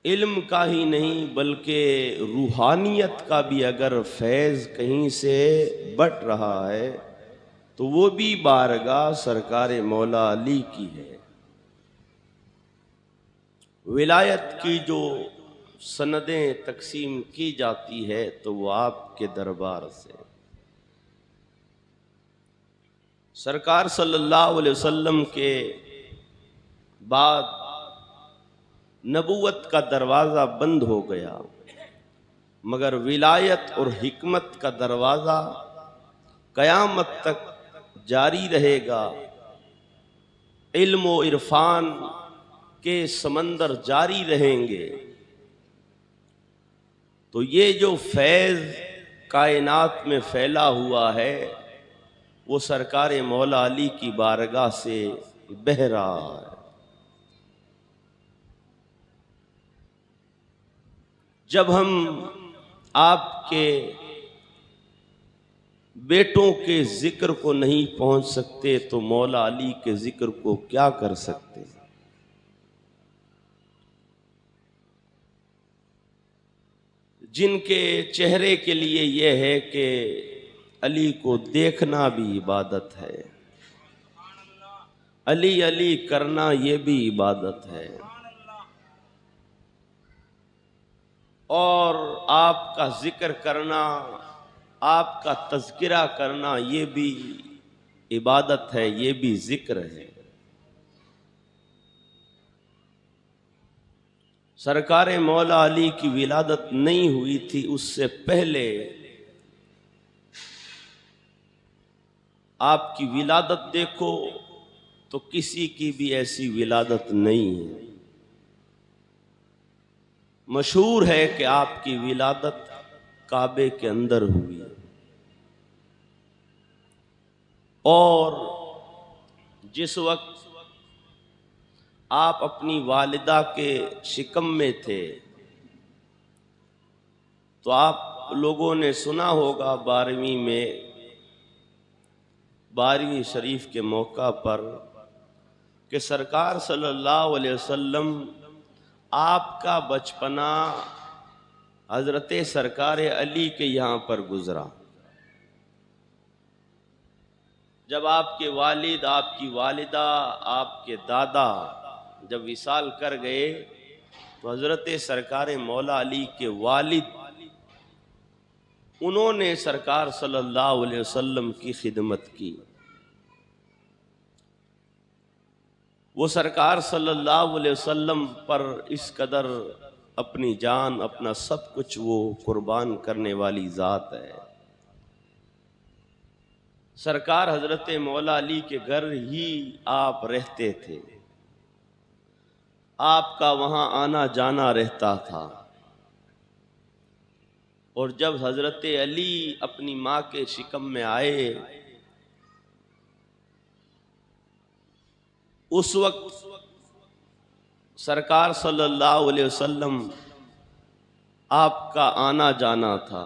इल्म का ही नहीं बल्कि रूहानियत का भी अगर फैज़ कहीं से बट रहा है तो वो भी बारगाह सरकार मौला अली की है। विलायत की जो सनदें तकसीम की जाती है तो वो आपके दरबार से। सरकार सल्लल्लाहु अलैहि वसल्लम के बाद नबूवत का दरवाज़ा बंद हो गया, मगर विलायत और हिकमत का दरवाज़ा क़यामत तक जारी रहेगा। इल्म व इरफान के समंदर जारी रहेंगे। तो ये जो फैज़ कायनात में फैला हुआ है वो सरकार मौला अली की बारगाह से बह रहा है। जब हम आपके बेटों के जिक्र को नहीं पहुंच सकते तो मौला अली के जिक्र को क्या कर सकते हैं। जिनके चेहरे के लिए यह है कि अली को देखना भी इबादत है, अली अली करना ये भी इबादत है, और आपका जिक्र करना, आपका तज़किरा करना ये भी इबादत है, ये भी जिक्र है। सरकार मौला अली की विलादत नहीं हुई थी, उससे पहले आपकी विलादत देखो तो किसी की भी ऐसी विलादत नहीं है। मशहूर है कि आपकी विलादत काबे के अंदर हुई, और जिस वक्त आप अपनी वालिदा के शिकम में थे तो आप लोगों ने सुना होगा 12वीं में 12वीं शरीफ के मौका पर कि सरकार सल्लल्लाहु अलैहि वसल्लम आपका बचपना हजरत सरकार अली के यहाँ पर गुजरा। जब आपके वालिद, आपकी वालिदा, आपके दादा जब विसाल कर गए तो हजरत सरकार मौला अली के वालिद उन्होंने सरकार सल्लल्लाहु अलैहि वसल्लम की खिदमत की। वो सरकार सल्लल्लाहु अलैहि वसल्लम पर इस कदर अपनी जान, अपना सब कुछ वो कुर्बान करने वाली ज़ात है। सरकार हजरत मौला अली के घर ही आप रहते थे, आपका वहाँ आना जाना रहता था। और जब हजरत अली अपनी माँ के शिकम में आए उस वक्त सरकार सल्लल्लाहु अलैहि वसल्लम आपका आना जाना था।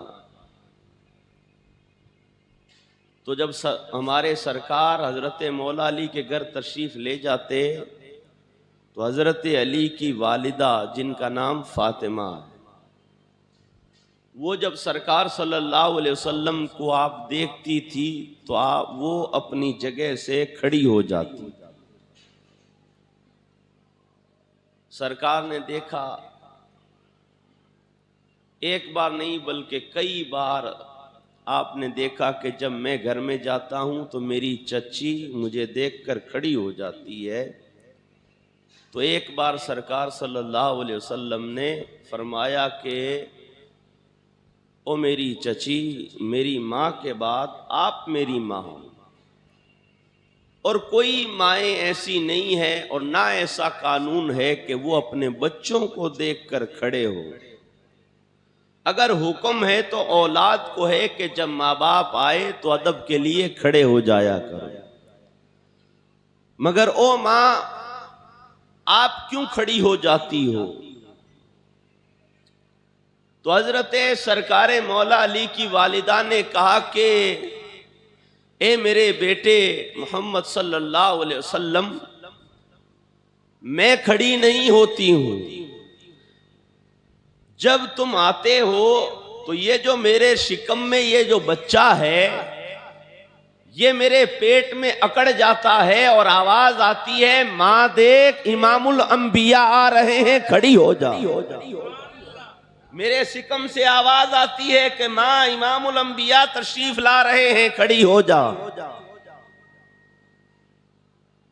तो जब हमारे सरकार हजरत मौला अली के घर तशरीफ ले जाते तो हजरत अली की वालिदा जिनका नाम फातिमा है, वो जब सरकार सल्लल्लाहु अलैहि वसल्लम को आप देखती थी तो वो अपनी जगह से खड़ी हो जाती। सरकार ने देखा, एक बार नहीं बल्कि कई बार आपने देखा कि जब मैं घर में जाता हूं तो मेरी चच्ची मुझे देखकर खड़ी हो जाती है। तो एक बार सरकार सल्लल्लाहु अलैहि वसल्लम ने फरमाया कि ओ मेरी चची, मेरी माँ के बाद आप मेरी माँ हो, और कोई माएँ ऐसी नहीं है और ना ऐसा कानून है कि वो अपने बच्चों को देखकर खड़े हो। अगर हुक्म है तो औलाद को है कि जब माँ बाप आए तो अदब के लिए खड़े हो जाया करो, मगर ओ माँ आप क्यों खड़ी हो जाती हो। तो हजरत सरकार मौला अली की वालिदा ने कहा कि ए मेरे बेटे मोहम्मद सल्लल्लाहु अलैहि वसल्लम, मैं खड़ी नहीं होती हूं, जब तुम आते हो तो ये जो मेरे शिकम में ये जो बच्चा है ये मेरे पेट में अकड़ जाता है और आवाज आती है, माँ देख इमामुल अंबिया आ रहे हैं, खड़ी हो जा। मेरे शिकम से आवाज आती है कि माँ इमामुल अंबिया तशरीफ ला रहे हैं, खड़ी हो जा।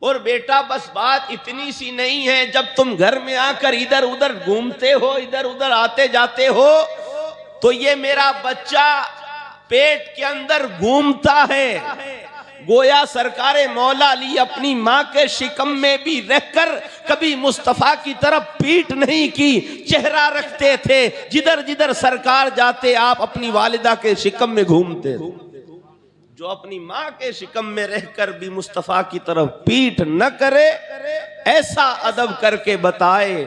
और बेटा बस बात इतनी सी नहीं है, जब तुम घर में आकर इधर उधर घूमते हो, इधर उधर आते जाते हो, तो ये मेरा बच्चा पेट के अंदर घूमता है। गोया सरकारे मौला अली अपनी माँ के शिकम में भी रहकर कभी मुस्तफा की तरफ पीठ नहीं की, चेहरा रखते थे। जिधर जिधर सरकार जाते आप अपनी वालिदा के शिकम में घूमते थे। जो अपनी माँ के शिकम में रहकर भी मुस्तफा की तरफ पीठ न करे, ऐसा अदब करके बताए,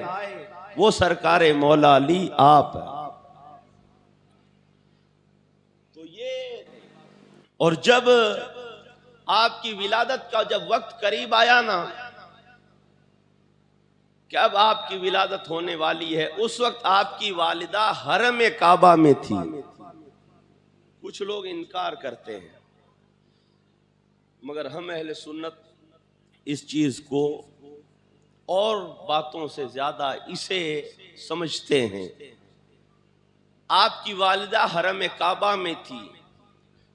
वो सरकारे मौला अली आप। तो ये, और जब आपकी विलादत का जब वक्त करीब आया ना, कि अब आपकी विलादत होने वाली है, उस वक्त आपकी वालिदा हरम काबा में थी। कुछ लोग इनकार करते हैं, मगर हम अहले सुन्नत इस चीज को और बातों से ज्यादा इसे समझते हैं। आपकी वालिदा हरम काबा में थी,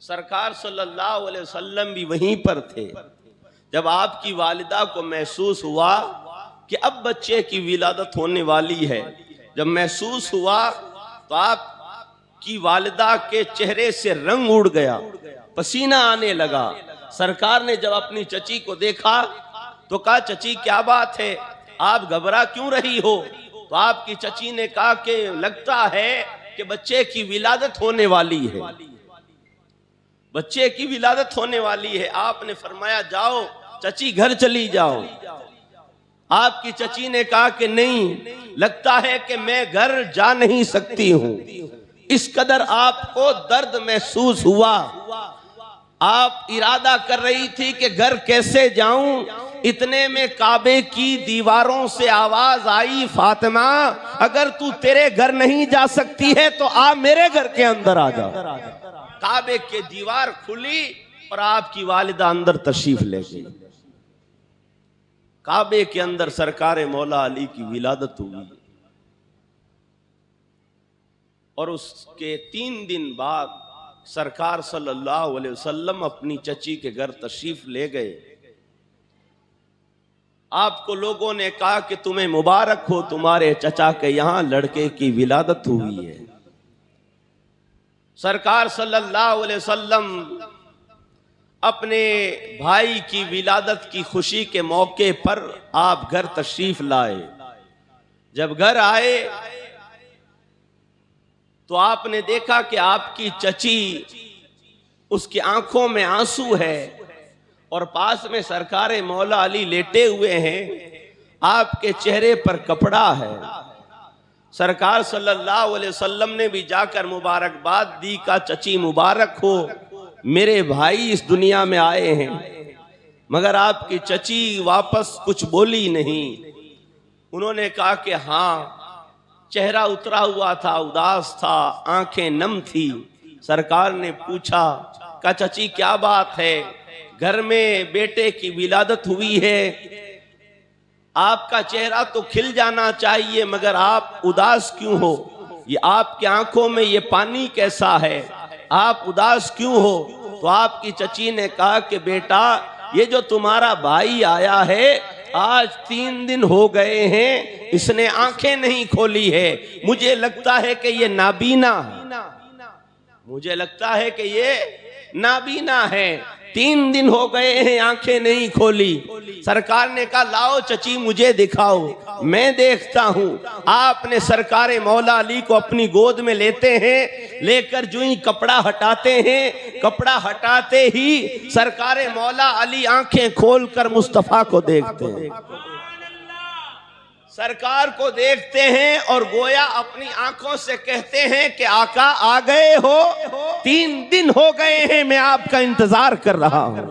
सरकार सल्लल्लाहु अलैहि वसल्लम भी वहीं पर थे। जब आपकी वालिदा को महसूस हुआ कि अब बच्चे की विलादत होने वाली है, जब महसूस हुआ तो आपकी वालिदा के चेहरे से रंग उड़ गया, पसीना आने लगा। सरकार ने जब अपनी चची को देखा तो कहा, चची क्या बात है, आप घबरा क्यों रही हो? तो आपकी चची ने कहा कि लगता है कि बच्चे की विलादत होने वाली है, बच्चे की विलादत होने वाली है। आपने फरमाया, जाओ चची घर चली जाओ। आपकी चची ने कहा कि नहीं, लगता है कि मैं घर जा नहीं सकती हूं। इस कदर आपको दर्द महसूस हुआ, आप इरादा कर रही थी कि घर कैसे जाऊं। इतने में काबे की दीवारों से आवाज आई, फातिमा अगर तू तेरे घर नहीं जा सकती है तो आ मेरे घर के अंदर आ जा। काबे की दीवार खुली और आपकी वालिदा अंदर तशरीफ ले गई। काबे के अंदर सरकारे मौला अली की विलादत हुई और उसके 3 दिन बाद सरकार सल्लल्लाहु अलैहि वसल्लम अपनी चची के घर तशरीफ ले गए। आपको लोगों ने कहा कि तुम्हें मुबारक हो, तुम्हारे चचा के यहां लड़के की विलादत हुई है। सरकार सल्लल्लाहु अलैहि वसल्लम अपने भाई की विलादत की खुशी के मौके पर आप घर तशरीफ लाए। जब घर आए तो आपने देखा कि आपकी चची, उसकी आंखों में आंसू है और पास में सरकारे मौला अली लेटे हुए हैं, आपके चेहरे पर कपड़ा है। सरकार सल्लल्लाहु अलैहि वसल्लम ने भी जाकर मुबारकबाद दी, का चची मुबारक हो, मेरे भाई इस दुनिया में आए हैं। मगर आपकी चची वापस कुछ बोली नहीं। उन्होंने कहा कि हाँ, चेहरा उतरा हुआ था, उदास था, आंखें नम थी। सरकार ने पूछा, का चची क्या बात है, घर में बेटे की विलादत हुई है, आपका चेहरा तो खिल जाना चाहिए मगर आप उदास क्यों हो? ये आपकी आंखों में ये पानी कैसा है, आप उदास क्यों हो? तो आपकी चची ने कहा कि बेटा, ये जो तुम्हारा भाई आया है आज 3 दिन हो गए हैं, इसने आंखें नहीं खोली है। मुझे लगता है कि ये नाबीना है, मुझे लगता है कि ये नाबीना है। 3 दिन हो गए हैं, आंखें नहीं खोली। सरकार ने कहा, लाओ चची मुझे दिखाओ, मैं देखता हूं। आपने सरकारे मौला अली को अपनी गोद में लेते हैं, लेकर जो ही कपड़ा हटाते हैं, कपड़ा हटाते ही सरकारे मौला अली आंखें खोलकर मुस्तफा को देखते हैं, सरकार को देखते हैं और गोया अपनी आंखों से कहते हैं कि आका आ गए हो, 3 दिन हो गए हैं मैं आपका इंतजार कर रहा हूं,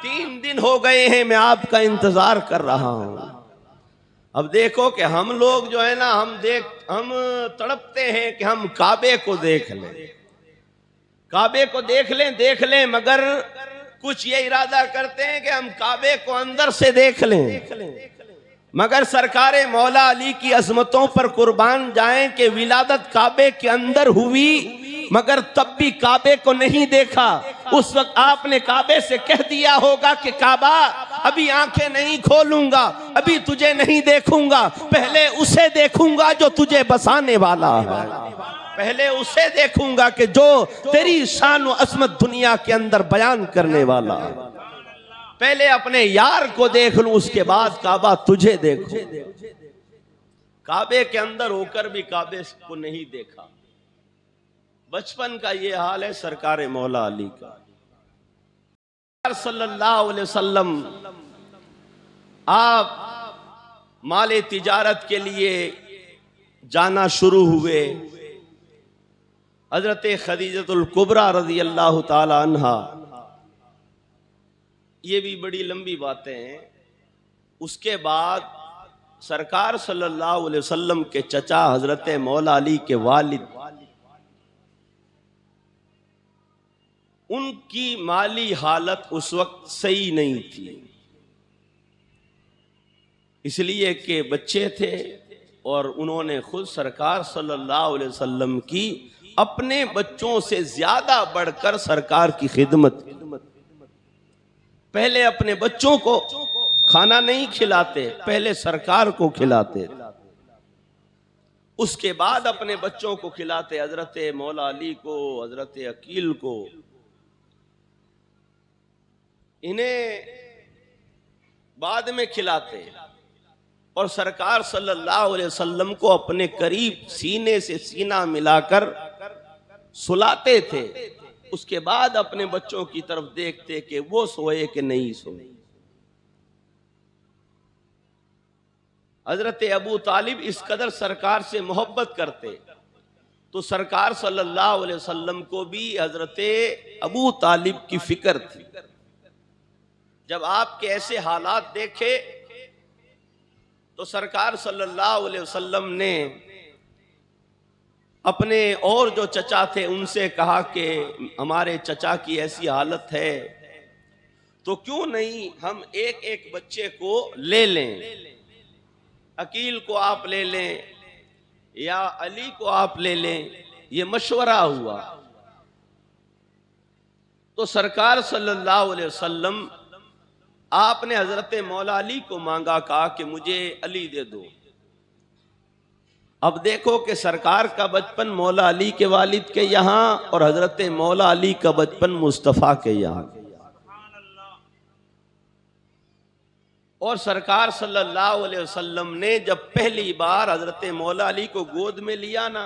3 दिन हो गए हैं मैं आपका इंतजार कर रहा हूं। अब देखो कि हम लोग जो है ना, हम तड़पते हैं कि हम काबे को देख लें, काबे को देख लें, मगर कुछ ये इरादा करते हैं कि हम काबे को अंदर से देख लें। मगर सरकारे मौला अली की अजमतों पर कुर्बान जाएं कि विलादत काबे के अंदर हुई, मगर तब भी काबे को नहीं देखा। उस वक्त आपने काबे से कह दिया होगा कि काबा अभी आंखें नहीं खोलूंगा, अभी तुझे नहीं देखूंगा, पहले उसे देखूंगा जो तुझे बसाने वाला है, पहले उसे देखूंगा कि जो तेरी शान व अजमत दुनिया के अंदर बयान करने वाला है। पहले अपने यार को देख लूं, उसके बाद काबा तुझे देखूं। काबे के अंदर होकर भी काबे को नहीं देखा। बचपन का ये हाल है सरकारे मौला अली का। सल्लल्लाहु अलैहि वसल्लम आप माले तिजारत के लिए जाना शुरू हुए। हजरत खदीजतुल कुबरा रज़ी अल्लाह ताला अन्हा, ये भी बड़ी लंबी बातें हैं। उसके बाद सरकार सल्लल्लाहु अलैहि वसल्लम के चचा हजरत मौला अली के वालिद, उनकी माली हालत उस वक्त सही नहीं थी, इसलिए कि बच्चे थे और उन्होंने खुद सरकार सल्लल्लाहु अलैहि वसल्लम की अपने बच्चों से ज्यादा बढ़कर सरकार की खिदमत। पहले अपने बच्चों को खाना नहीं खिलाते, पहले सरकार को खिलाते, उसके बाद अपने बच्चों को खिलाते। हजरत मौला अली को, हजरत अकील को, इन्हें बाद में खिलाते और सरकार सल्लल्लाहु अलैहि वसल्लम को अपने करीब सीने से सीना मिलाकर सुलाते थे। उसके बाद अपने बच्चों की तरफ देखते कि वो सोए कि नहीं सोए। हजरत अबू तालिब इस कदर सरकार से मोहब्बत करते, तो सरकार सल्लल्लाहु अलैहि वसल्लम को भी हजरत अबू तालिब की फिक्र थी। जब आपके ऐसे हालात देखे तो सरकार सल्लल्लाहु अलैहि वसल्लम ने अपने और जो चचा थे उनसे कहा कि हमारे चचा की ऐसी हालत है, तो क्यों नहीं हम एक एक बच्चे को ले लें, अकील को आप ले लें या अली को आप ले लें। ये मशवरा हुआ तो सरकार सल्लल्लाहु अलैहि वसल्लम, आपने हजरत मौला अली को मांगा, कहा कि मुझे अली दे दो। अब देखो कि सरकार का बचपन मौला अली के वालिद के यहाँ और हजरत मौला अली का बचपन मुस्तफ़ा के यहाँ। और सरकार सल्लल्लाहु अलैहि वसल्लम ने जब पहली बार हजरत मौला अली को गोद में लिया ना,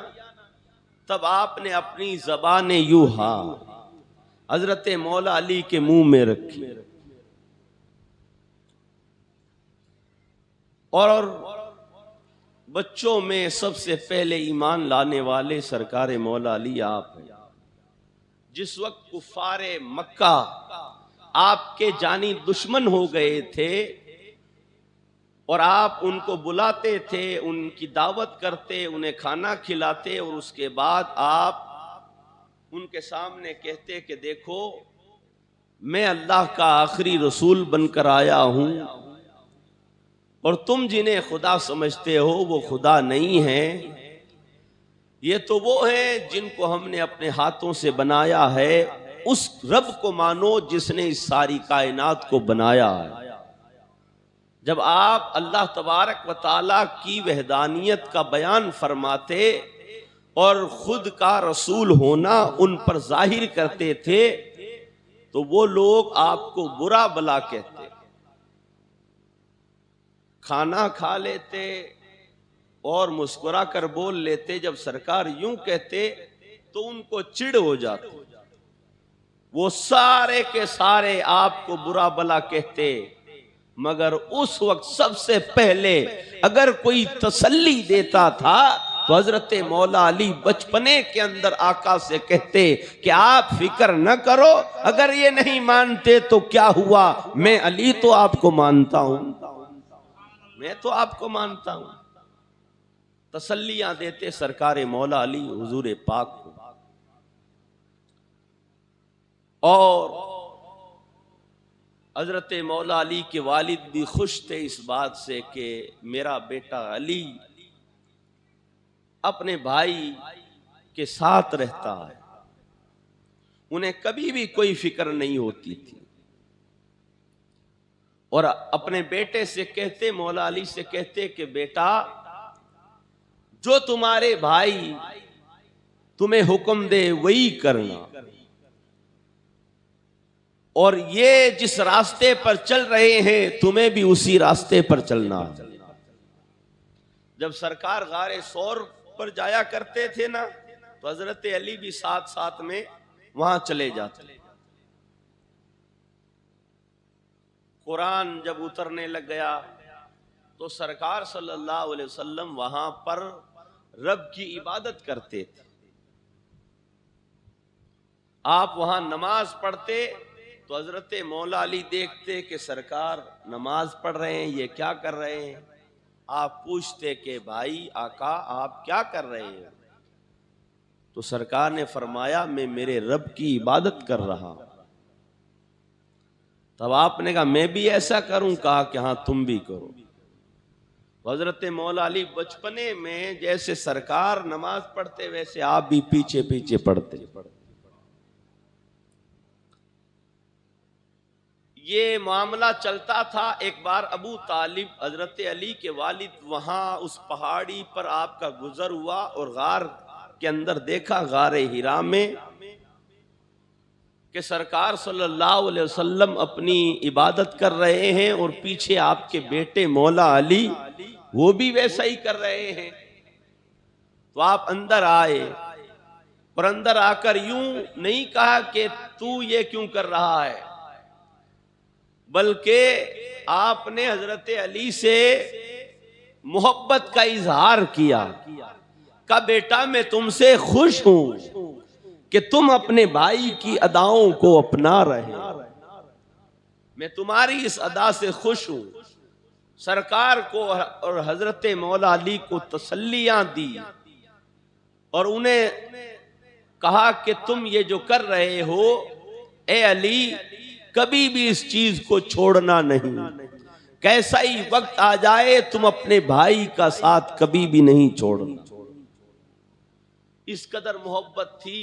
तब आपने अपनी ज़बान यूहा हजरत मौला अली के मुंह में रखी और बच्चों में सबसे पहले ईमान लाने वाले सरकार मौला अली आप हैं। जिस वक्त कुफारे मक्का आपके जानी दुश्मन हो गए थे और आप उनको बुलाते थे, उनकी दावत करते, उन्हें खाना खिलाते और उसके बाद आप उनके सामने कहते कि देखो मैं अल्लाह का आखिरी रसूल बनकर आया हूं और तुम जिन्हें खुदा समझते हो वो खुदा नहीं है, ये तो वो है जिनको हमने अपने हाथों से बनाया है। उस रब को मानो जिसने इस सारी कायनात को बनाया है। जब आप अल्लाह तबारक व ताला की वहदानियत का बयान फरमाते और खुद का रसूल होना उन पर जाहिर करते थे, तो वो लोग आपको बुरा भला कहते, खाना खा लेते और मुस्कुरा कर बोल लेते। जब सरकार यूं कहते तो उनको चिढ़ हो जाती, वो सारे के सारे आपको बुरा भला कहते। मगर उस वक्त सबसे पहले अगर कोई तसल्ली देता था तो हजरत मौला अली बचपने के अंदर आका से कहते कि आप फिक्र न करो, अगर ये नहीं मानते तो क्या हुआ, मैं अली तो आपको मानता हूं। मैं तो आपको मानता हूं। तसल्लियां देते सरकार मौला अली हुजूर पाक को। और हजरत मौला अली के वालिद भी खुश थे इस बात से कि मेरा बेटा अली अपने भाई के साथ रहता है। उन्हें कभी भी कोई फिक्र नहीं होती थी। और अपने बेटे से कहते, मौला अली से कहते कि बेटा, जो तुम्हारे भाई तुम्हें हुक्म दे वही करना, और ये जिस रास्ते पर चल रहे हैं तुम्हें भी उसी रास्ते पर चलना। जब सरकार गारे सौर पर जाया करते थे ना, तो हजरत अली भी साथ साथ में वहां चले जाते। कुरान जब उतरने लग गया तो सरकार सल्लल्लाहु अलैहि वसल्लम वहां पर रब की इबादत करते थे। आप वहां नमाज पढ़ते तो हजरत मौला अली देखते कि सरकार नमाज पढ़ रहे हैं, ये क्या कर रहे हैं। आप पूछते कि भाई आका आप क्या कर रहे हैं। तो सरकार ने फरमाया मैं मेरे रब की इबादत कर रहा हूं। तब आपने कहा मैं भी ऐसा करूं। कहा कि हाँ तुम भी करो। हजरत मौला अली बचपने में जैसे सरकार नमाज पढ़ते वैसे आप भी पीछे पीछे पढ़ते। ये मामला चलता था। एक बार अबू तालिब हजरत अली के वालिद वहां उस पहाड़ी पर आपका गुजर हुआ और गार के अंदर देखा, गारे हिरा में, कि सरकार सल्लल्लाहु अलैहि वसल्लम अपनी इबादत कर रहे हैं और पीछे आपके बेटे मौला अली वो भी वैसा ही कर रहे हैं। तो आप अंदर आए और अंदर आकर यूं नहीं कहा कि तू ये क्यों कर रहा है, बल्कि आपने हजरत अली से मोहब्बत का इजहार किया। का बेटा मैं तुमसे खुश हूं कि तुम अपने भाई की अदाओं को अपना रहे हो। मैं तुम्हारी इस अदा से खुश हूं। सरकार को और हजरत मौला अली को तसल्लियां दी और उन्हें कहा कि तुम ये जो कर रहे हो ए अली, कभी भी इस चीज को छोड़ना नहीं। कैसा ही वक्त आ जाए तुम अपने भाई का साथ कभी भी नहीं छोड़ना। इस कदर मोहब्बत थी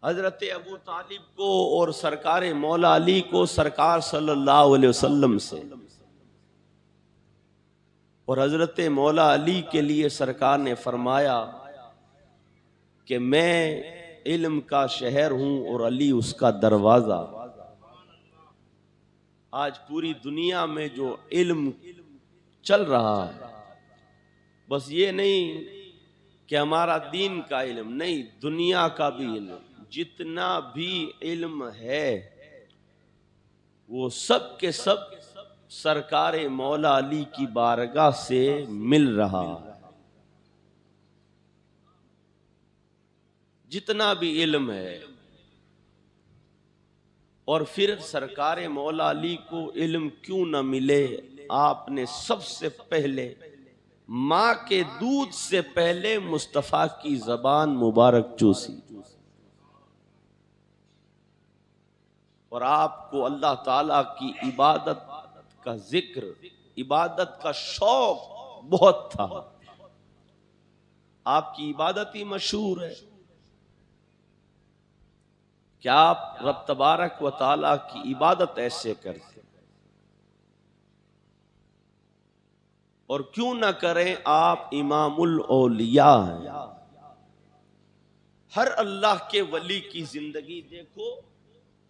हजरत अबू तालिब को और सरकार मौला अली को सरकार सल्लल्लाहु अलैहि वसल्लम से। और हजरत मौला अली के लिए सरकार ने फरमाया कि मैं इल्म का शहर हूं और अली उसका दरवाजा। आज पूरी दुनिया में जो इल्म चल रहा है, बस ये नहीं कि हमारा दीन का इल्म, नहीं, दुनिया का भी इल्म, जितना भी इल्म है वो सब के सब सरकार मौला अली की बारगाह से मिल रहा है। जितना भी इल्म है। और फिर सरकार मौला अली को इल्म क्यों न मिले, आपने सबसे पहले माँ के दूध से पहले मुस्तफ़ा की ज़बान मुबारक चूसी। और आपको अल्लाह ताला की इबादत का जिक्र, इबादत का शौक बहुत था। आपकी इबादत ही मशहूर है कि आप रब तबारक व ताला की इबादत ऐसे करते। और क्यों ना करें, आप इमामुल औलिया हैं। हर अल्लाह के वली की जिंदगी देखो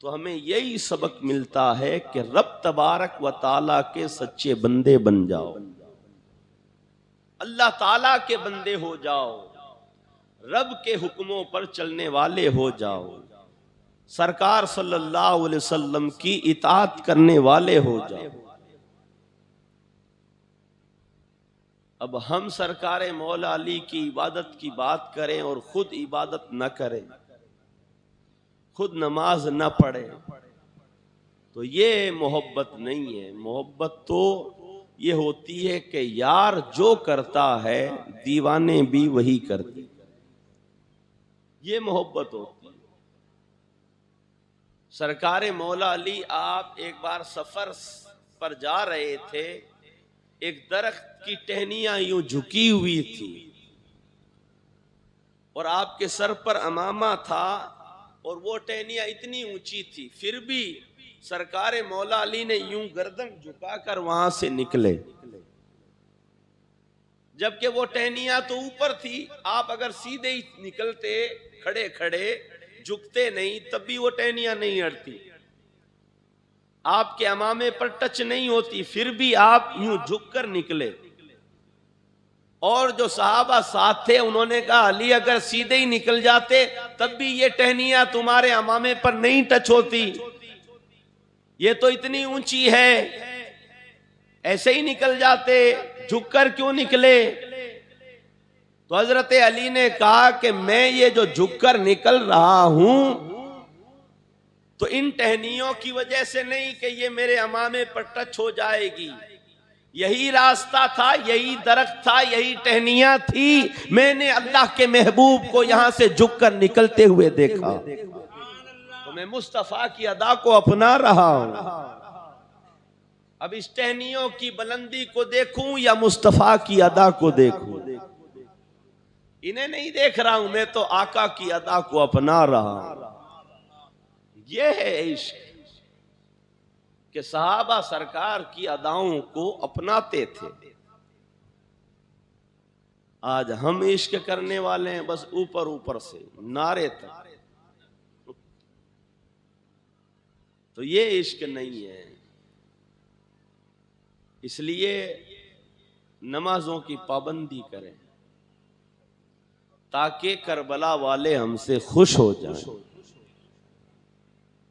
तो हमें यही सबक मिलता है कि रब तबारक व ताला के सच्चे बंदे बन जाओ, अल्लाह ताला के बंदे हो जाओ, रब के हुक्मों पर चलने वाले हो जाओ, सरकार सल्लल्लाहु अलैहि वसल्लम की इताअत करने वाले हो जाओ। अब हम सरकार मौला अली की इबादत की बात करें और खुद इबादत न करें, खुद नमाज न पढ़े, तो ये मोहब्बत नहीं है। मोहब्बत तो ये होती है कि यार जो करता है दीवाने भी वही करते, ये मोहब्बत होती है। सरकारे मौला अली, आप एक बार सफर पर जा रहे थे, एक दरख्त की टहनियां यूं झुकी हुई थी और आपके सर पर अमामा था और वो टहनियां इतनी ऊंची थी, फिर भी सरकारे मौला अली ने यूं गर्दन झुकाकर वहां से निकले, जबकि वो टहनियां तो ऊपर थी। आप अगर सीधे ही निकलते, खड़े खड़े झुकते नहीं, तब भी वो टहनियां नहीं हटती, आपके अमामे पर टच नहीं होती, फिर भी आप यूं झुककर निकले। और जो सहाबा साथ थे उन्होंने कहा, अली अगर सीधे ही निकल जाते तब भी ये टहनियां तुम्हारे अमामे पर नहीं टच होती, ये तो इतनी ऊंची है, ऐसे ही निकल जाते, झुककर क्यों निकले? तो हजरत अली ने कहा कि मैं ये जो झुककर निकल रहा हूं तो इन टहनियों की वजह से नहीं कि ये मेरे अमामे पर टच हो जाएगी, यही रास्ता था, यही दरख्त था, यही टहनियां थी, मैंने अल्लाह के महबूब को यहां से झुककर निकलते हुए देखा, तो मैं मुस्तफा की अदा को अपना रहा हूं। अब इस टहनियों की बुलंदी को देखूं या मुस्तफा की अदा को देखूं? इन्हें नहीं देख रहा हूं, मैं तो आका की अदा को अपना रहा हूं। यह है इश्क कि सहाबा सरकार की अदाओं को अपनाते थे। आज हम इश्क करने वाले हैं बस ऊपर ऊपर से, नारे तक, तो ये इश्क नहीं है। इसलिए नमाजों की पाबंदी करें ताकि करबला वाले हमसे खुश हो जाएं।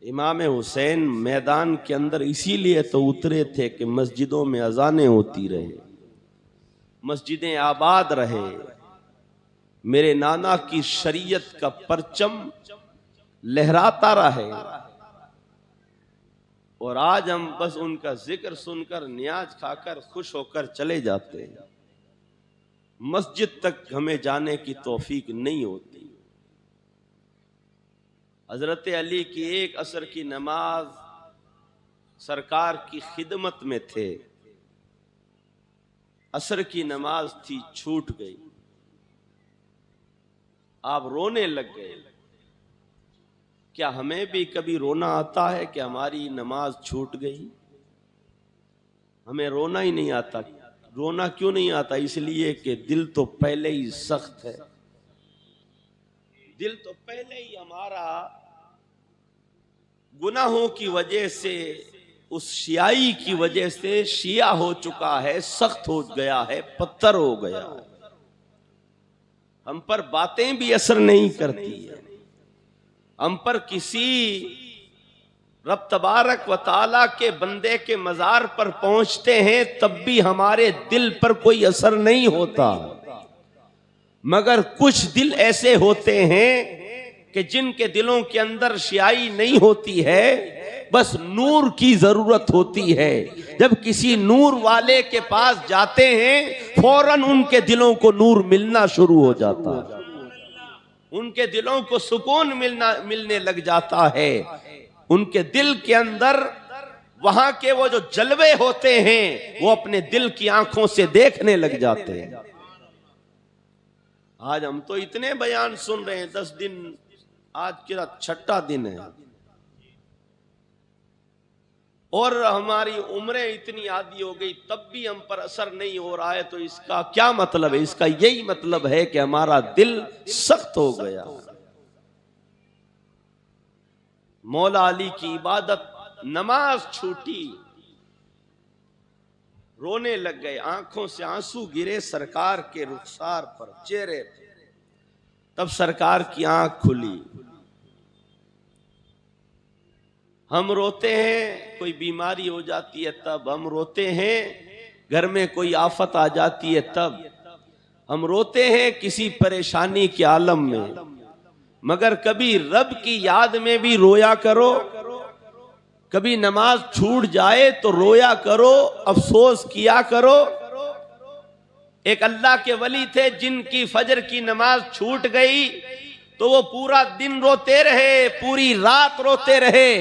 इमाम हुसैन मैदान के अंदर इसीलिए तो उतरे थे कि मस्जिदों में अजानें होती रहे, मस्जिदें आबाद रहे, मेरे नाना की शरीयत का परचम लहराता रहे। और आज हम बस उनका जिक्र सुनकर नियाज खाकर खुश होकर चले जाते हैं, मस्जिद तक हमें जाने की तौफीक नहीं होती। हजरत अली की एक असर की नमाज सरकार की खिदमत में थे, असर की नमाज थी, छूट गई, आप रोने लग गए। क्या हमें भी कभी रोना आता है कि हमारी नमाज छूट गई? हमें रोना ही नहीं आता। रोना क्यों नहीं आता? इसलिए कि दिल तो पहले ही सख्त है, दिल तो पहले ही हमारा गुनाहों की वजह से, उस शियाई की वजह से शिया हो चुका है, सख्त हो गया है, पत्थर हो गया है। हम पर बातें भी असर नहीं करती है, हम पर किसी रब तबारक व ताला के बंदे के मजार पर पहुंचते हैं तब भी हमारे दिल पर कोई असर नहीं होता। मगर कुछ दिल ऐसे होते हैं कि जिनके दिलों के अंदर शियाई नहीं होती है, बस नूर की जरूरत होती है। जब किसी नूर वाले के पास जाते हैं फौरन उनके दिलों को नूर मिलना शुरू हो जाता है, उनके दिलों को सुकून मिलने लग जाता है। उनके दिल के अंदर वहां के वो जो जलवे होते हैं वो अपने दिल की आंखों से देखने लग जाते हैं। आज हम तो इतने बयान सुन रहे हैं, 10 दिन, आज का 6ठा दिन है और हमारी उम्रें इतनी आदी हो गई तब भी हम पर असर नहीं हो रहा है, तो इसका क्या मतलब है? इसका यही मतलब है कि हमारा दिल सख्त हो गया। मौला अली की इबादत, नमाज छूटी, रोने लग गए, आंखों से आंसू गिरे सरकार के रुखसार पर, चेहरे पर। तब सरकार की आंख खुली। हम रोते हैं कोई बीमारी हो जाती है तब, हम रोते हैं घर में कोई आफत आ जाती है तब, हम रोते हैं किसी परेशानी के आलम में, मगर कभी रब की याद में भी रोया करो। कभी नमाज छूट जाए तो रोया करो, अफसोस किया करो। एक अल्लाह के वली थे जिनकी फजर की नमाज छूट गई तो वो पूरा दिन रोते रहे, पूरी रात रोते रहे,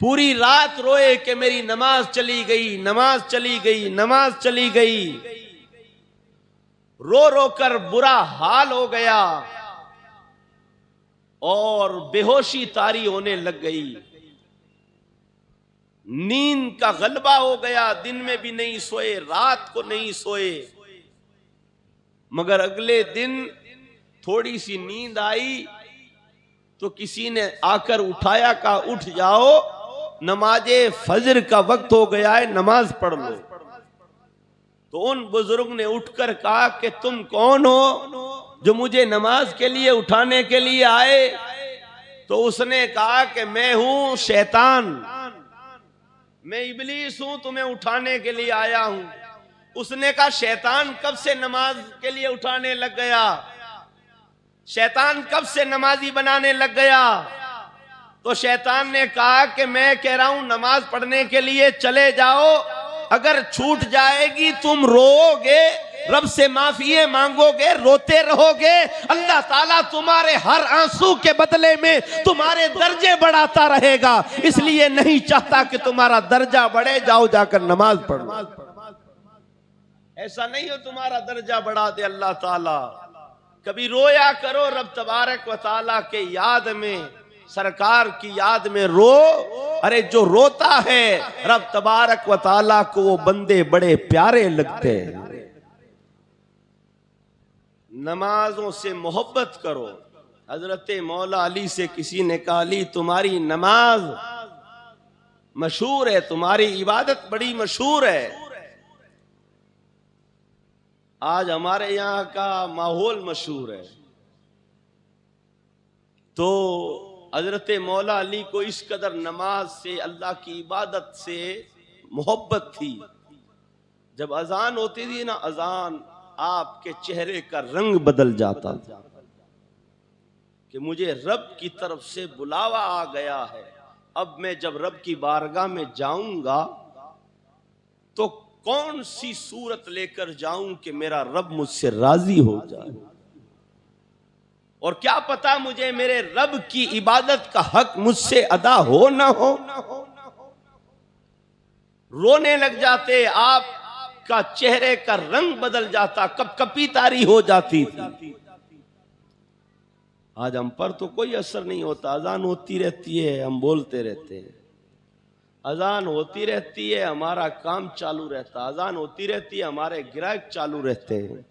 पूरी रात रोए कि मेरी नमाज चली गई, नमाज चली गई, नमाज चली गई। रो रो कर बुरा हाल हो गया और बेहोशी तारी होने लग गई, नींद का गलबा हो गया, दिन में भी नहीं सोए, रात को नहीं सोए। मगर अगले दिन थोड़ी सी नींद आई तो किसी ने आकर उठाया, कहा उठ जाओ, नमाजे फजर का वक्त हो गया है, नमाज पढ़ लो। तो उन बुजुर्ग ने उठकर कहा कि तुम कौन हो जो मुझे नमाज के लिए उठाने के लिए आए? तो उसने कहा कि मैं हूं शैतान, मैं इबलीस हूं, तुम्हें उठाने के लिए आया हूं। उसने कहा शैतान कब से नमाज के लिए उठाने लग गया? शैतान कब से नमाजी बनाने लग गया? तो शैतान ने कहा कि मैं कह रहा हूं नमाज पढ़ने के लिए चले जाओ, अगर छूट जाएगी तुम रोओगे, रब से माफिए मांगोगे, रोते रहोगे, अल्लाह ताला तुम्हारे हर आंसू के बदले में तुम्हारे दर्जे बढ़ाता रहेगा। इसलिए नहीं चाहता कि तुम्हारा दर्जा बढ़े, जाओ जाकर नमाज पढ़ो। ऐसा नहीं हो तुम्हारा दर्जा बढ़ा दे अल्लाह ताला। कभी रोया करो रब तबारक व ताला के याद में, सरकार की याद में रो। अरे जो रोता है रब तबारक व ताला को वो बंदे बड़े प्यारे लगते हैं। नमाजों से मोहब्बत करो। हजरत मौला अली से किसी ने कहा अली तुम्हारी नमाज मशहूर है, तुम्हारी इबादत बड़ी मशहूर है। आज हमारे यहाँ का माहौल मशहूर है। तो हजरत मौला अली को इस कदर नमाज से, अल्लाह की इबादत से मोहब्बत थी, जब अजान होती थी ना, अजान आपके चेहरे का रंग बदल जाता था कि मुझे रब की तरफ से बुलावा आ गया है। अब मैं जब रब की बारगाह में जाऊंगा तो कौन सी सूरत लेकर जाऊं कि मेरा रब मुझसे राजी हो जाए, और क्या पता मुझे मेरे रब की इबादत का हक मुझसे अदा हो ना हो। रोने लग जाते, आपका चेहरे का रंग बदल जाता, कपकपी तारी हो जाती थी। आज हम पर तो कोई असर नहीं होता, अजान होती रहती है, हम बोलते रहते हैं, अजान होती रहती है, हमारा काम चालू रहता, अजान होती रहती है, हमारे ग्राहक चालू रहते हैं।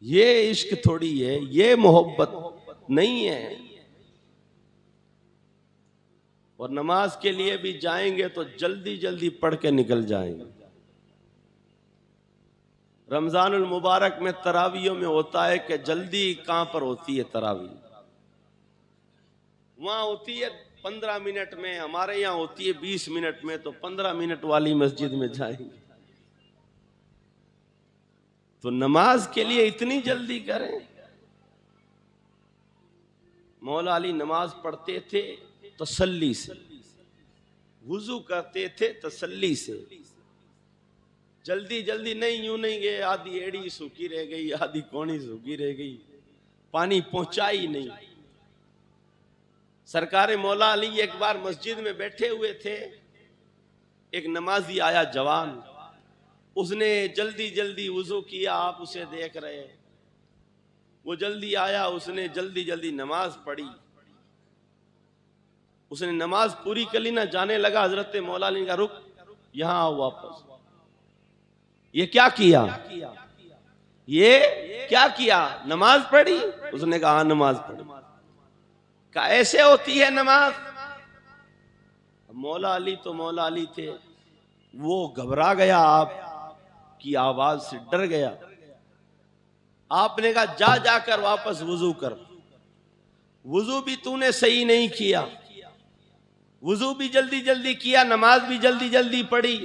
ये इश्क थोड़ी है, ये मोहब्बत नहीं है। और नमाज के लिए भी जाएंगे तो जल्दी जल्दी पढ़ के निकल जाएंगे। रमजानुल मुबारक में तरावियों में होता है कि जल्दी कहां पर होती है तरावी, वहां होती है 15 मिनट में, हमारे यहां होती है 20 मिनट में। तो 15 मिनट वाली मस्जिद में जाएंगे। तो नमाज के लिए इतनी जल्दी करें। मौला अली नमाज पढ़ते थे तसल्ली से, वुजू करते थे तसल्ली से, जल्दी जल्दी नहीं, यूं नहीं गए आधी एड़ी सूखी रह गई, आधी कोनी सूखी रह गई, पानी पहुंचा ही नहीं। सरकार मौला अली एक बार मस्जिद में बैठे हुए थे, एक नमाजी आया जवान, उसने जल्दी जल्दी वुजू किया, आप उसे देख रहे, वो जल्दी आया, उसने जल्दी जल्दी नमाज पढ़ी, उसने नमाज पूरी कर ली ना, जाने लगा, हजरत मौला अली का रुक, यहां आओ वापस। ये क्या किया, ये क्या किया, नमाज पढ़ी? उसने कहा हाँ नमाज पढ़ी। कहा ऐसे होती है नमाज? मौला अली तो मौला अली थे, वो घबरा गया, आप की आवाज से डर गया। आपने कहा जा जाकर वापस वुजू कर, वुजू भी तूने सही नहीं किया, वुजू भी जल्दी जल्दी किया, नमाज भी जल्दी जल्दी पढ़ी,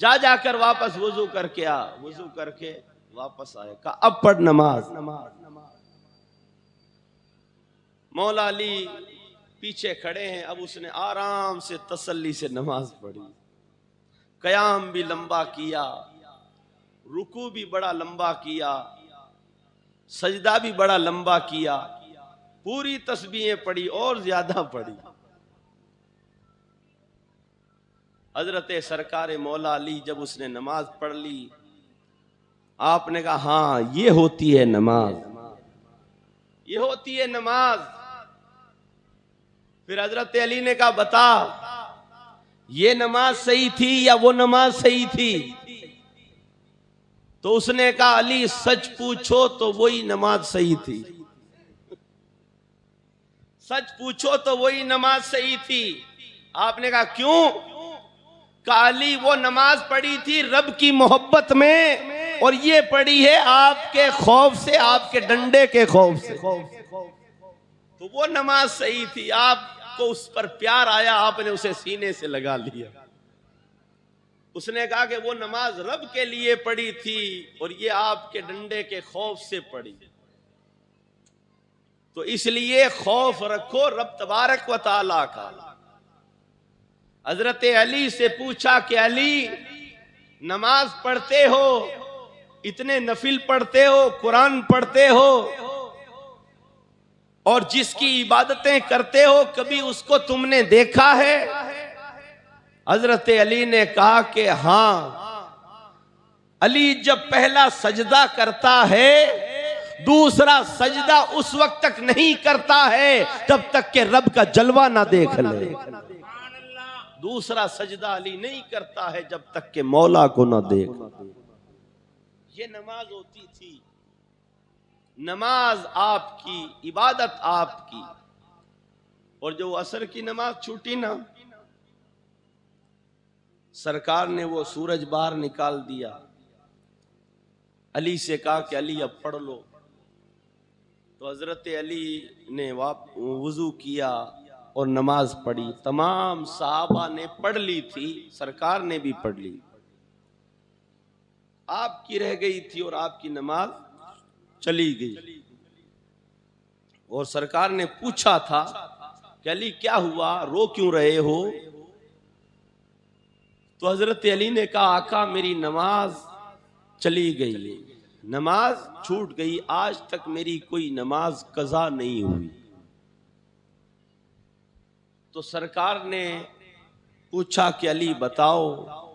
जा जाकर वापस वुजू करके आ। वुजू करके वापस आए, कहा अब पढ़ नमाज। मौला अली पीछे खड़े हैं। अब उसने आराम से तसल्ली से नमाज पढ़ी, कयाम भी लंबा किया, रुकू भी बड़ा लंबा किया, सजदा भी बड़ा लंबा किया, पूरी तस्बीहें पढ़ी और ज्यादा पढ़ी। हजरत सरकार मौला अली जब उसने नमाज पढ़ ली, आपने कहा हाँ ये होती है नमाज, ये होती है नमाज। फिर हजरत अली ने कहा बता ये नमाज सही थी या वो नमाज सही थी? तो उसने कहा अली सच पूछो तो वही नमाज सही थी, सच पूछो तो वही नमाज सही थी। आपने कहा क्यों? कहा अली वो नमाज पढ़ी थी रब की मोहब्बत में, और ये पढ़ी है आपके खौफ से, आपके डंडे के खौफ से। तो वो नमाज सही थी, आपको उस पर प्यार आया, आपने उसे सीने से लगा लिया। उसने कहा कि वो नमाज रब के लिए पढ़ी थी और ये आपके डंडे के खौफ से पढ़ी, तो इसलिए खौफ रखो रब तबारक व तआला का। हजरत अली से पूछा कि अली नमाज पढ़ते हो, इतने नफिल पढ़ते हो, कुरान पढ़ते हो, और जिसकी इबादतें करते हो कभी उसको तुमने देखा है? हजरत अली ने कहा कि हाँ। अली जब पहला सजदा करता है, दूसरा सजदा उस वक्त तक नहीं करता है जब तक कि रब का जलवा ना देख ले। दूसरा सजदा अली नहीं करता है जब तक कि मौला को ना देख। ये नमाज होती थी, नमाज आपकी, इबादत आपकी। और जो असर की नमाज छूटी ना, सरकार ने वो सूरज बाहर निकाल दिया, अली से कहा कि अली अब पढ़ लो। तो हजरत अली ने वुजू किया और नमाज पढ़ी। तमाम सहाबा ने पढ़ ली थी, सरकार ने भी पढ़ ली, आपकी रह गई थी और आपकी नमाज चली गई। और सरकार ने पूछा था कि अली क्या हुआ, रो क्यों रहे हो? तो हजरत अली ने कहा आका मेरी नमाज चली गई, नमाज छूट गई, आज तक मेरी कोई नमाज कज़ा नहीं हुई। तो सरकार ने पूछा कि अली बताओ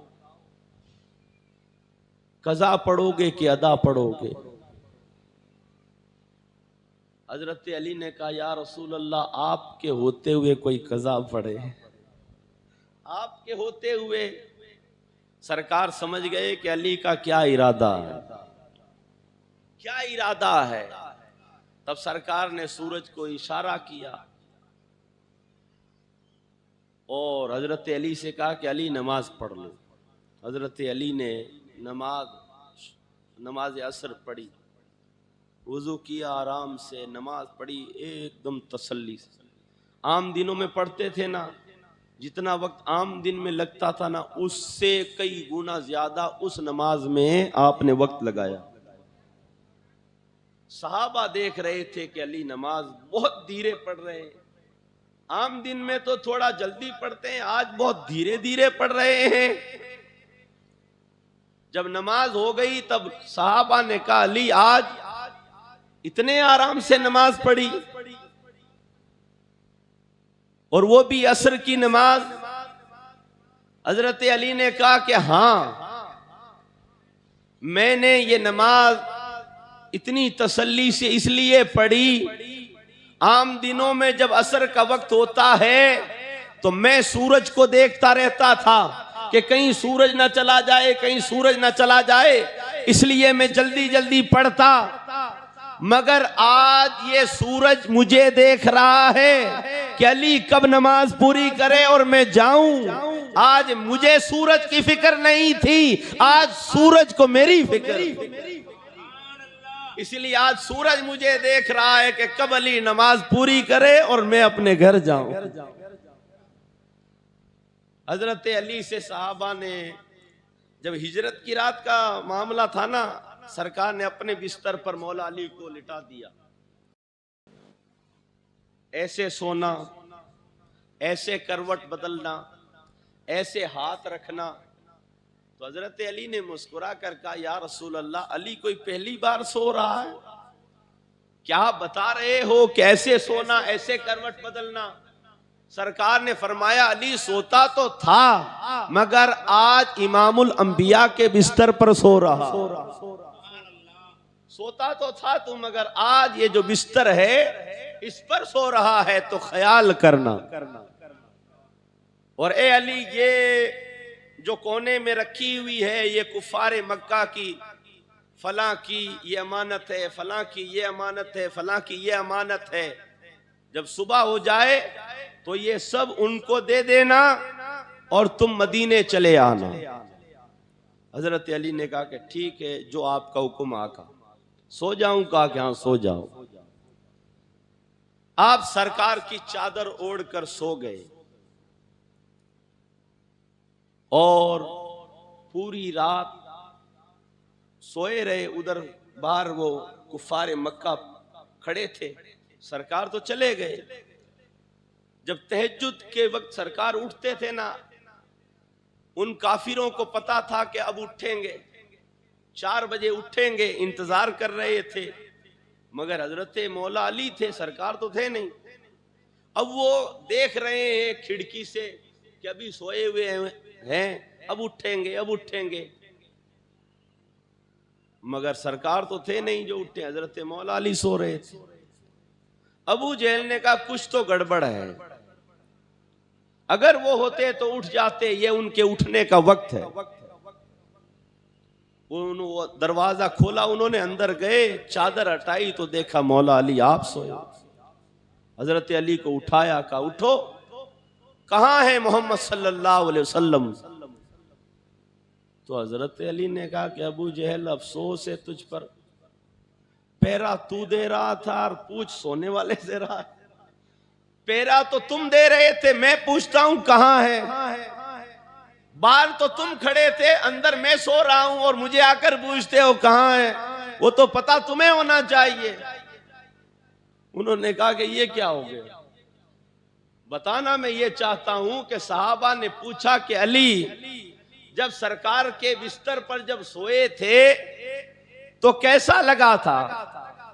कज़ा पढ़ोगे कि अदा पढ़ोगे? हजरत अली ने कहा या रसूल अल्लाह आपके होते हुए कोई कज़ा पढ़े, आपके होते हुए। सरकार समझ गए कि अली का क्या इरादा है, क्या इरादा है। तब सरकार ने सूरज को इशारा किया और हजरत अली से कहा कि अली नमाज पढ़ लो। हजरत अली ने नमाज असर पढ़ी, वुजू किया, आराम से नमाज पढ़ी एकदम तसल्ली से। आम दिनों में पढ़ते थे ना, जितना वक्त आम दिन में लगता था ना, उससे कई गुना ज्यादा उस नमाज में आपने वक्त लगाया। सहाबा देख रहे थे कि अली नमाज बहुत धीरे पढ़ रहे हैं। आम दिन में तो थोड़ा जल्दी पढ़ते हैं, आज बहुत धीरे धीरे पढ़ रहे हैं। जब नमाज हो गई तब सहाबा ने कहा अली आज इतने आराम से नमाज पढ़ी, और वो भी असर की नमाज। हजरत अली ने कहा कि हाँ मैंने ये नमाज इतनी तसल्ली से इसलिए पढ़ी, आम दिनों में जब असर का वक्त होता है तो मैं सूरज को देखता रहता था कि कहीं सूरज ना चला जाए, कहीं सूरज ना चला जाए, इसलिए मैं जल्दी जल्दी पढ़ता। मगर आज ये सूरज मुझे देख रहा है कि अली कब नमाज पूरी करे और मैं जाऊं। आज मुझे सूरज की फिक्र नहीं थी, आज सूरज को मेरी फिक्र, इसलिए आज सूरज मुझे देख रहा है कि कब अली नमाज पूरी करे और मैं अपने घर जाऊं। हजरत अली से साहबा ने जब हिजरत की रात का मामला था ना, सरकार ने अपने बिस्तर पर मौला अली को लिटा दिया। ऐसे सोना ऐसे करवट बदलना, ऐसे हाथ रखना। तो हजरत अली ने मुस्कुरा कर कहा, या रसूल अल्लाह, अली कोई पहली बार सो रहा है? क्या बता रहे हो, कैसे सोना, ऐसे करवट बदलना? सरकार ने फरमाया, अली सोता तो था मगर आज इमामुल अंबिया के बिस्तर पर सो रहा। सोता तो था तू, मगर आज ये जो बिस्तर है इस पर सो रहा है, तो ख्याल करना। और ए अली, ये जो कोने में रखी हुई है ये कुफारे मक्का की, फलां की ये अमानत है, फलां की ये अमानत है, फलां की ये अमानत है। जब सुबह हो जाए तो ये सब उनको दे देना और तुम मदीने चले आना। हजरत अली ने कहा कि ठीक है, जो आपका हुक्म आका। सो जाऊं? कहा कि हाँ सो जाओ। आप सरकार की चादर ओढ़कर सो गए और पूरी रात सोए रहे। उधर बाहर वो कुफारे मक्का खड़े थे, सरकार तो चले गए। जब तहज्जुद के वक्त सरकार उठते थे ना, उन काफिरों को पता था कि अब उठेंगे, 4 बजे उठेंगे, इंतजार कर रहे थे। मगर हजरत मौला अली थे, सरकार तो थे नहीं। अब वो देख रहे हैं खिड़की से कि अभी सोए हुए हैं, अब उठेंगे, अब उठेंगे। मगर सरकार तो थे नहीं जो उठे, हजरत मौला अली सो रहे थे। अबू जहल ने कहा कुछ तो गड़बड़ है, अगर वो होते तो उठ जाते, ये उनके उठने का वक्त है। वो दरवाजा खोला, उन्होंने अंदर गए, चादर हटाई तो देखा मौला अली आप सोए। हजरत अली को उठाया, कहा उठो, कहां है मोहम्मद सल्लल्लाहु अलैहि वसल्लम? तो हजरत अली ने कहा कि अबू जहल, अफसोस है तुझ पर, पहरा तू दे रहा था और पूछ सोने वाले दे रहा है। पहरा तो तुम दे रहे थे, मैं पूछता हूं कहां है। बाहर तो तुम खड़े थे, अंदर मैं सो रहा हूं और मुझे आकर पूछते हो कहां है। वो तो पता तुम्हें होना चाहिए। उन्होंने कहा कि ये क्या हो गया? बताना मैं ये चाहता हूं कि सहाबा ने पूछा कि अली, जब सरकार के बिस्तर पर जब सोए थे तो कैसा लगा था?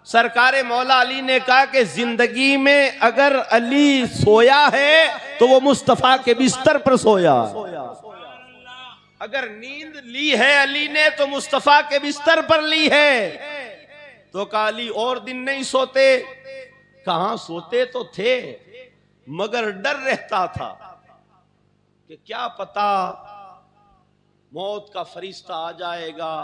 सरकारे मौला अली ने कहा कि जिंदगी में अगर अली सोया है तो वो मुस्तफा के बिस्तर पर सोया। अगर नींद ली है अली ने तो मुस्तफा के बिस्तर पर ली है। तो कहा अली और दिन नहीं सोते? कहां सोते तो थे, मगर डर रहता था कि क्या पता मौत का फरिश्ता आ जाएगा,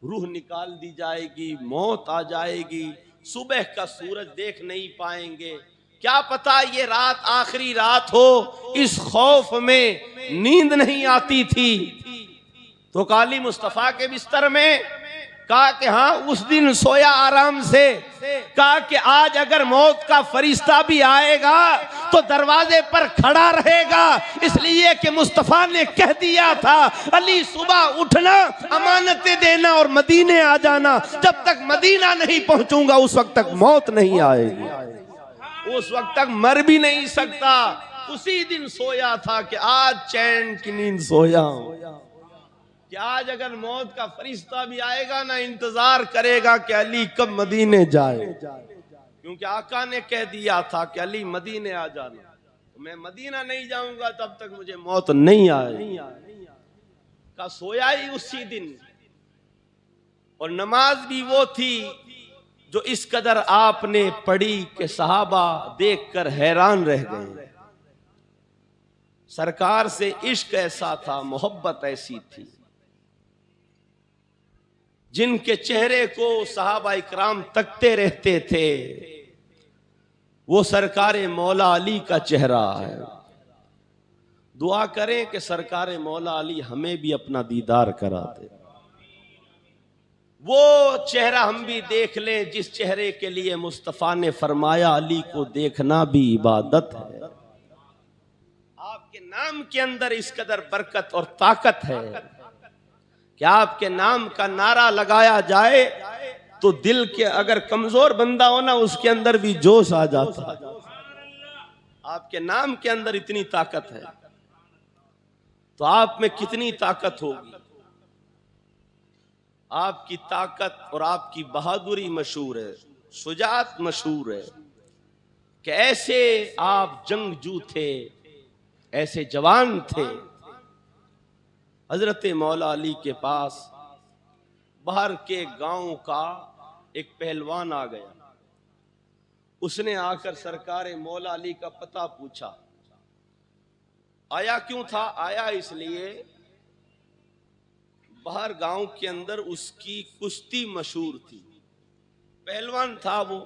रूह निकाल दी जाएगी, मौत आ जाएगी, सुबह का सूरज देख नहीं पाएंगे, क्या पता ये रात आखिरी रात हो। इस खौफ में नींद नहीं आती थी। तो काली मुस्तफा के बिस्तर में, कहा कि हाँ उस दिन सोया आराम से। कहा कि आज अगर मौत का फरिश्ता भी आएगा तो दरवाजे पर खड़ा रहेगा, इसलिए कि मुस्तफा ने कह दिया था अली सुबह उठना, अमानतें देना और मदीने आ जाना। जब तक मदीना नहीं पहुंचूंगा उस वक्त तक मौत नहीं आएगी, उस वक्त तक मर भी नहीं सकता। उसी दिन सोया था कि आज चैन की नींद सोया हूं, कि आज अगर मौत का फरिश्ता भी आएगा ना, इंतजार करेगा कि अली कब मदीने जाए, क्योंकि आका ने कह दिया था कि अली मदीने आ जाना। तो मैं मदीना नहीं जाऊंगा तब तक मुझे मौत नहीं आए। का सोया ही उसी दिन। और नमाज भी वो थी जो इस कदर आपने पढ़ी कि सहाबा देखकर हैरान रह गए। सरकार से इश्क ऐसा था, मोहब्बत ऐसी थी, जिनके चेहरे को सहाबा इकराम तकते रहते थे, वो सरकारे मौला अली का चेहरा है। दुआ करें कि सरकारे मौला अली हमें भी अपना दीदार करा दे, वो चेहरा हम भी देख लें जिस चेहरे के लिए मुस्तफा ने फरमाया अली को देखना भी इबादत है। आपके नाम के अंदर इस कदर बरकत और ताकत है कि आपके नाम का नारा लगाया जाए तो दिल के अगर कमजोर बंदा हो ना, उसके अंदर भी जोश आ जाता है। आपके नाम के अंदर इतनी ताकत है तो आप में कितनी ताकत होगी। आपकी ताकत और आपकी बहादुरी मशहूर है, शुजाअत मशहूर है कि ऐसे आप जंगजू थे, ऐसे जवान थे। हजरत मौला अली के पास बाहर के गांव का एक पहलवान आ गया। उसने आकर सरकार मौला अली का पता पूछा। आया क्यों था? आया इसलिए बाहर गांव के अंदर उसकी कुश्ती मशहूर थी, पहलवान था वो।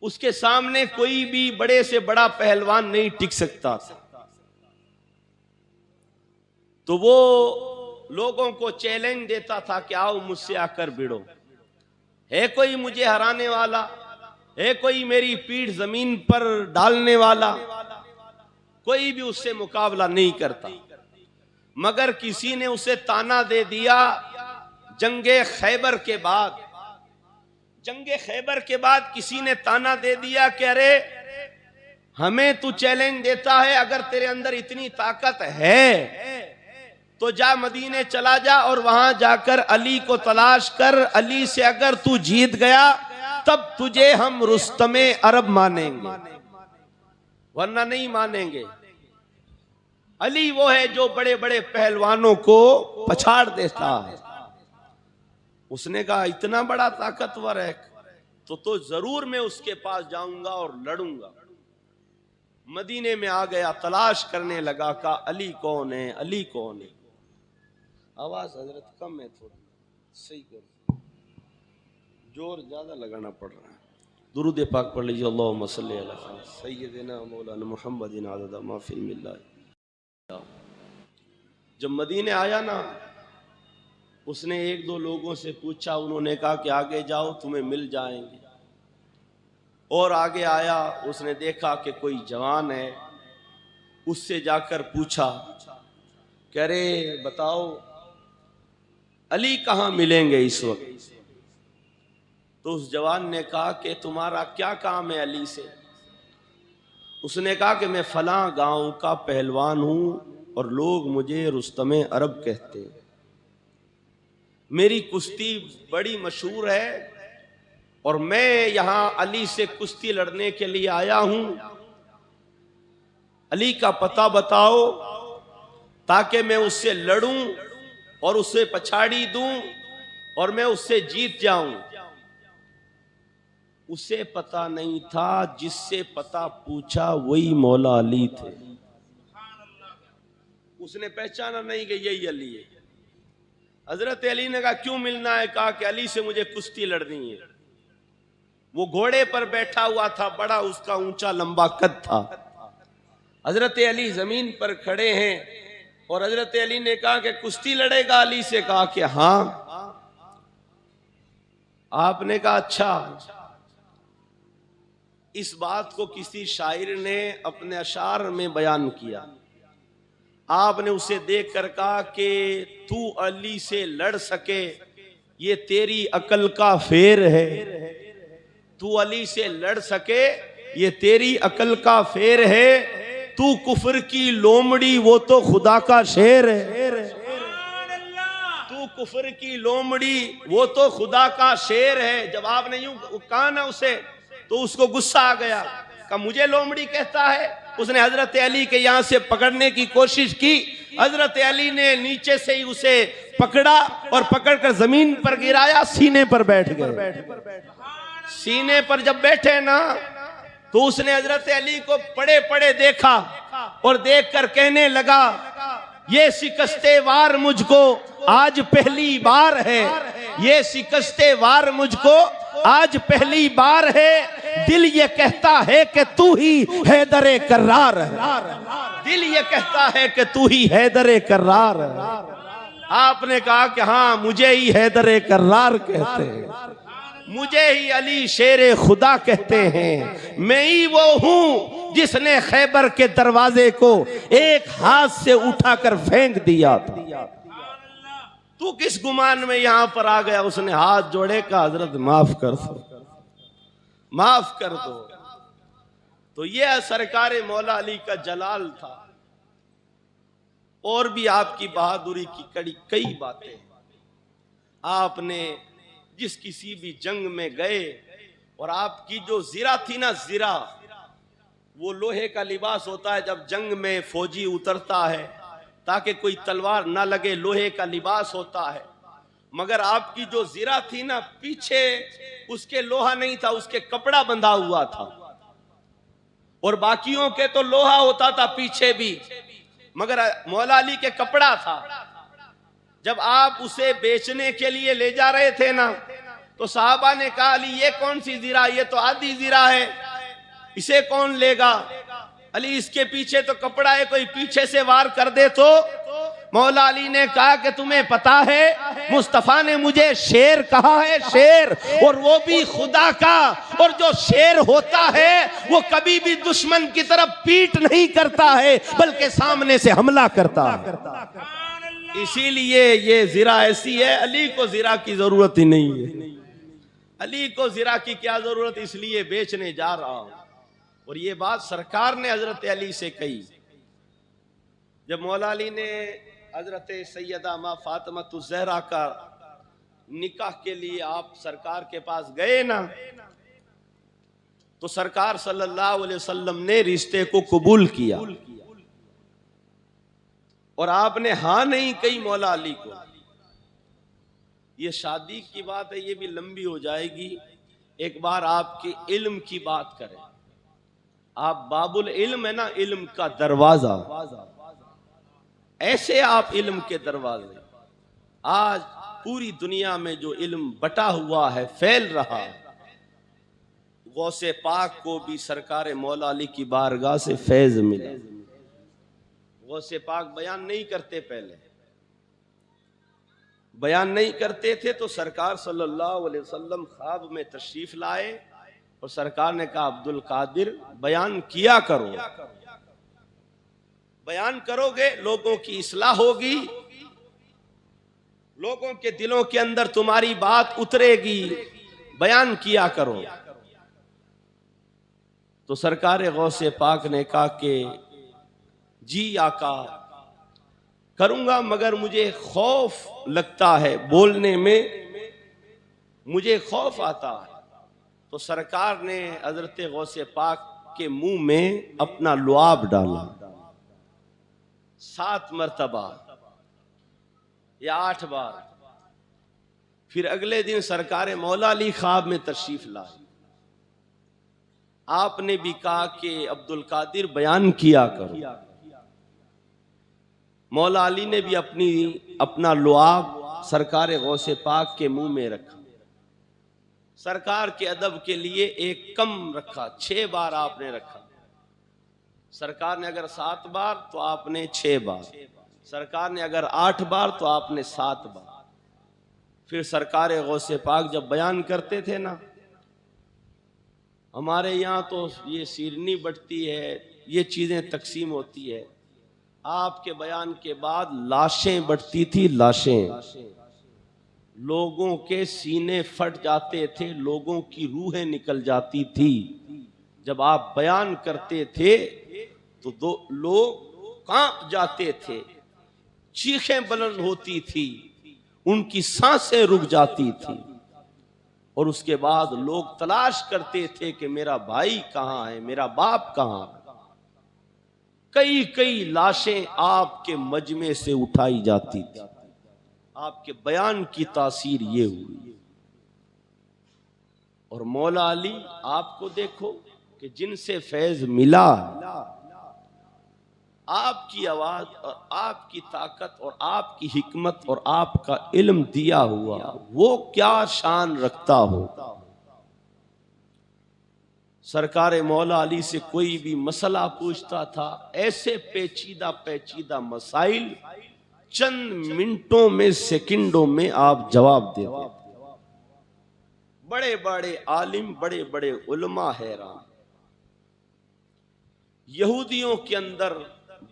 उसके सामने कोई भी बड़े से बड़ा पहलवान नहीं टिक सकता था। तो वो लोगों को चैलेंज देता था कि आओ मुझसे आकर भिड़ो। है कोई मुझे हराने वाला? है कोई मेरी पीठ जमीन पर डालने वाला? कोई भी उससे मुकाबला नहीं करता। मगर किसी ने उसे ताना दे दिया जंगे खैबर के बाद। जंगे खैबर के बाद किसी ने ताना दे दिया कि अरे हमें तू चैलेंज देता है, अगर तेरे अंदर इतनी ताकत है तो जा मदीने चला जा और वहां जाकर अली को तलाश कर। अली से अगर तू जीत गया तब तुझे हम रुस्तमे अरब मानेंगे, वरना नहीं मानेंगे। अली वो है जो बड़े बड़े पहलवानों को पछाड़ देता है। उसने कहा इतना बड़ा ताकतवर है तो जरूर मैं उसके पास जाऊंगा और लड़ूंगा। मदीने में आ गया, तलाश करने लगा, कहा अली कौन है, अली कौन है। आवाज हजरत कम है, थोड़ा सही करो, जोर ज्यादा लगाना पड़ रहा है। दुरूद पाक पढ़ लीजिए, अल्लाहुम्मा सल्ली अला सय्यिदिना मौलाना मुहम्मदिन अदद मा फी मिल्लाह। जब मदीने आया ना, उसने एक दो लोगों से पूछा, उन्होंने कहा कि आगे जाओ तुम्हें मिल जाएंगे। और आगे आया, उसने देखा कि कोई जवान है, उससे जाकर पूछा कि अरे बताओ अली कहाँ मिलेंगे इस वक्त। तो उस जवान ने कहा कि तुम्हारा क्या काम है अली से। उसने कहा कि मैं फलां गांव का पहलवान हूं और लोग मुझे रुस्तमे अरब कहते हैं, मेरी कुश्ती बड़ी मशहूर है और मैं यहां अली से कुश्ती लड़ने के लिए आया हूं। अली का पता बताओ ताकि मैं उससे लड़ूं और उसे पछाड़ी दूं और मैं उससे जीत जाऊं। उसे पता नहीं था, जिससे पता पूछा वही मौला अली थे। उसने पहचाना नहीं कि यही अली है। हजरत अली ने कहा क्यों मिलना है? कहा कि अली से मुझे कुश्ती लड़नी है। वो घोड़े पर बैठा हुआ था, बड़ा उसका ऊंचा लंबा कद था। हजरत अली जमीन पर खड़े हैं और हजरत अली ने कहा कि कुश्ती लड़ेगा अली से? कहा कि हाँ। आपने कहा अच्छा। इस बात को किसी शायर ने अपने अशार में बयान किया। आपने उसे देखकर कहा कि तू अली से लड़ सके ये तेरी अकल का फेर है। तू अली से लड़ सके ये तेरी अकल का फेर है। तू कुफर की लोमड़ी वो तो खुदा का शेर है। तू कुफर की लोमड़ी वो तो खुदा का शेर है। जब आपने यूं कहा ना उसे, तो उसको गुस्सा आ गया, कहा मुझे लोमड़ी कहता है। उसने हजरत अली के यहां से पकड़ने की कोशिश की। हजरत अली ने नीचे से ही उसे पकड़ा और पकड़कर जमीन पर गिराया, सीने पर बैठ गए। सीने पर जब बैठे ना, तो उसने हजरत अली को पड़े पड़े देखा और देखकर कहने लगा ये शिकस्ते वार मुझको आज पहली बार है। ये शिकस्ते वार मुझको आज पहली बार है। दिल ये कहता है कि तू ही हैदरे कर्रार है। दिल ये कहता है कि तू ही हैदरे कर्रार है। आपने कहा कि हाँ मुझे ही हैदरे कर्रार कहते हैं, मुझे ही अली शेरे खुदा कहते हैं। मैं ही वो हूं जिसने खैबर के दरवाजे को एक हाथ से उठाकर फेंक दिया था। तू किस गुमान में यहां पर आ गया? उसने हाथ जोड़े, का हजरत माफ कर दो, माफ कर दो। तो यह सरकार मौला अली का जलाल था। और भी आपकी बहादुरी की कई बातें हैं। आपने जिस किसी भी जंग में गए और आपकी जो जिरा थी ना, जिरा वो लोहे का लिबास होता है, जब जंग में फौजी उतरता है ताकि कोई तलवार ना लगे, लोहे का लिबास होता है। मगर आपकी जो जिरा थी ना, पीछे उसके लोहा नहीं था, उसके कपड़ा बंधा हुआ था। और बाकियों के तो लोहा होता था पीछे भी, मगर मौला अली के कपड़ा था। जब आप उसे बेचने के लिए ले जा रहे थे ना, तो साहबा ने कहा अली ये कौन सी जीरा, ये तो आधी जीरा है, इसे कौन लेगा? अली इसके पीछे तो कपड़ा है, कोई पीछे से वार कर दे तो। मौला अली ने कहा कि तुम्हें पता है मुस्तफा ने मुझे शेर कहा है, शेर, और वो भी खुदा का। और जो शेर होता है वो कभी भी दुश्मन की तरफ पीठ नहीं करता है, बल्कि सामने से हमला करता है। इसीलिए ये जिरा ऐसी है, अली को जिरा की जरूरत ही नहीं है। अली को जिरा की क्या जरूरत, इसलिए बेचने जा रहा हूं। और ये बात सरकार ने हजरत अली से कही। जब मौला अली ने हजरत सैयदा माँ फातिमा ज़हरा का निकाह के लिए आप सरकार के पास गए ना, तो सरकार सल्लल्लाहु अलैहि वसल्लम ने रिश्ते को कबूल किया और आपने हाँ नहीं कही मौला अली को। ये शादी की बात है, ये भी लंबी हो जाएगी। एक बार आपके इल्म की बात करें। आप बाबुल इल्म है ना, इल्म का दरवाजा, ऐसे आप इल्म के दरवाजे। आज पूरी दुनिया में जो इल्म बटा हुआ है, फैल रहा है, गौसे पाक को भी सरकार मौला अली की बारगाह से फैज मिला। गौसे पाक बयान नहीं करते, पहले बयान नहीं करते थे, तो सरकार सल्लल्लाहु अलैहि वसल्लम ख्वाब में तशरीफ लाए और सरकार ने कहा अब्दुल कादिर बयान किया करो, बयान करोगे लोगों की इस्लाह होगी, लोगों के दिलों के अंदर तुम्हारी बात उतरेगी, बयान किया करो। तो सरकार गौसे पाक ने कहा कि जी आका करूंगा, मगर मुझे खौफ लगता है, बोलने में मुझे खौफ आता है। तो सरकार ने हजरत गौसे पाक के मुंह में अपना लुआब डाला 7 मरतबा या 8 बार। फिर अगले दिन सरकार मौला अली ख्वाब में तशरीफ लाए। आपने भी कहा कि अब्दुल कादिर बयान किया करो। मौला अली ने भी अपना लुआब सरकार गौसे पाक के मुंह में रखा। सरकार के अदब के लिए एक कम रखा, 6 बार आपने रखा। सरकार ने अगर 7 बार तो आपने 6 बार, सरकार ने अगर 8 बार तो आपने 7 बार। फिर सरकार गौसे पाक जब बयान करते थे ना, हमारे यहाँ तो ये सीरनी बटती है, ये चीजें तकसीम होती है। आपके बयान के बाद लाशें बटती थी, लाशें, लोगों के सीने फट जाते थे, लोगों की रूहें निकल जाती थी। जब आप बयान करते थे तो लोग कांप जाते थे, चीखें बुलंद होती थी, उनकी सांसें रुक जाती थी। और उसके बाद लोग तलाश करते थे कि मेरा भाई कहाँ है, मेरा बाप कहाँ है। कई लाशें आपके मजमे से उठाई जाती थी। आपके बयान की तासीर ये हुई। और मौला अली आपको देखो कि जिनसे फैज मिला, आपकी आवाज और आपकी ताकत और आपकी हिकमत और आपका इल्म दिया हुआ, वो क्या शान रखता हो। सरकार मौला अली से कोई भी मसला पूछता था, ऐसे पेचीदा मसाइल चंद मिनटों में, सेकंडों में आप जवाब देते। बड़े बड़े आलिम, बड़े बड़े उलमा हैरान। यहूदियों के अंदर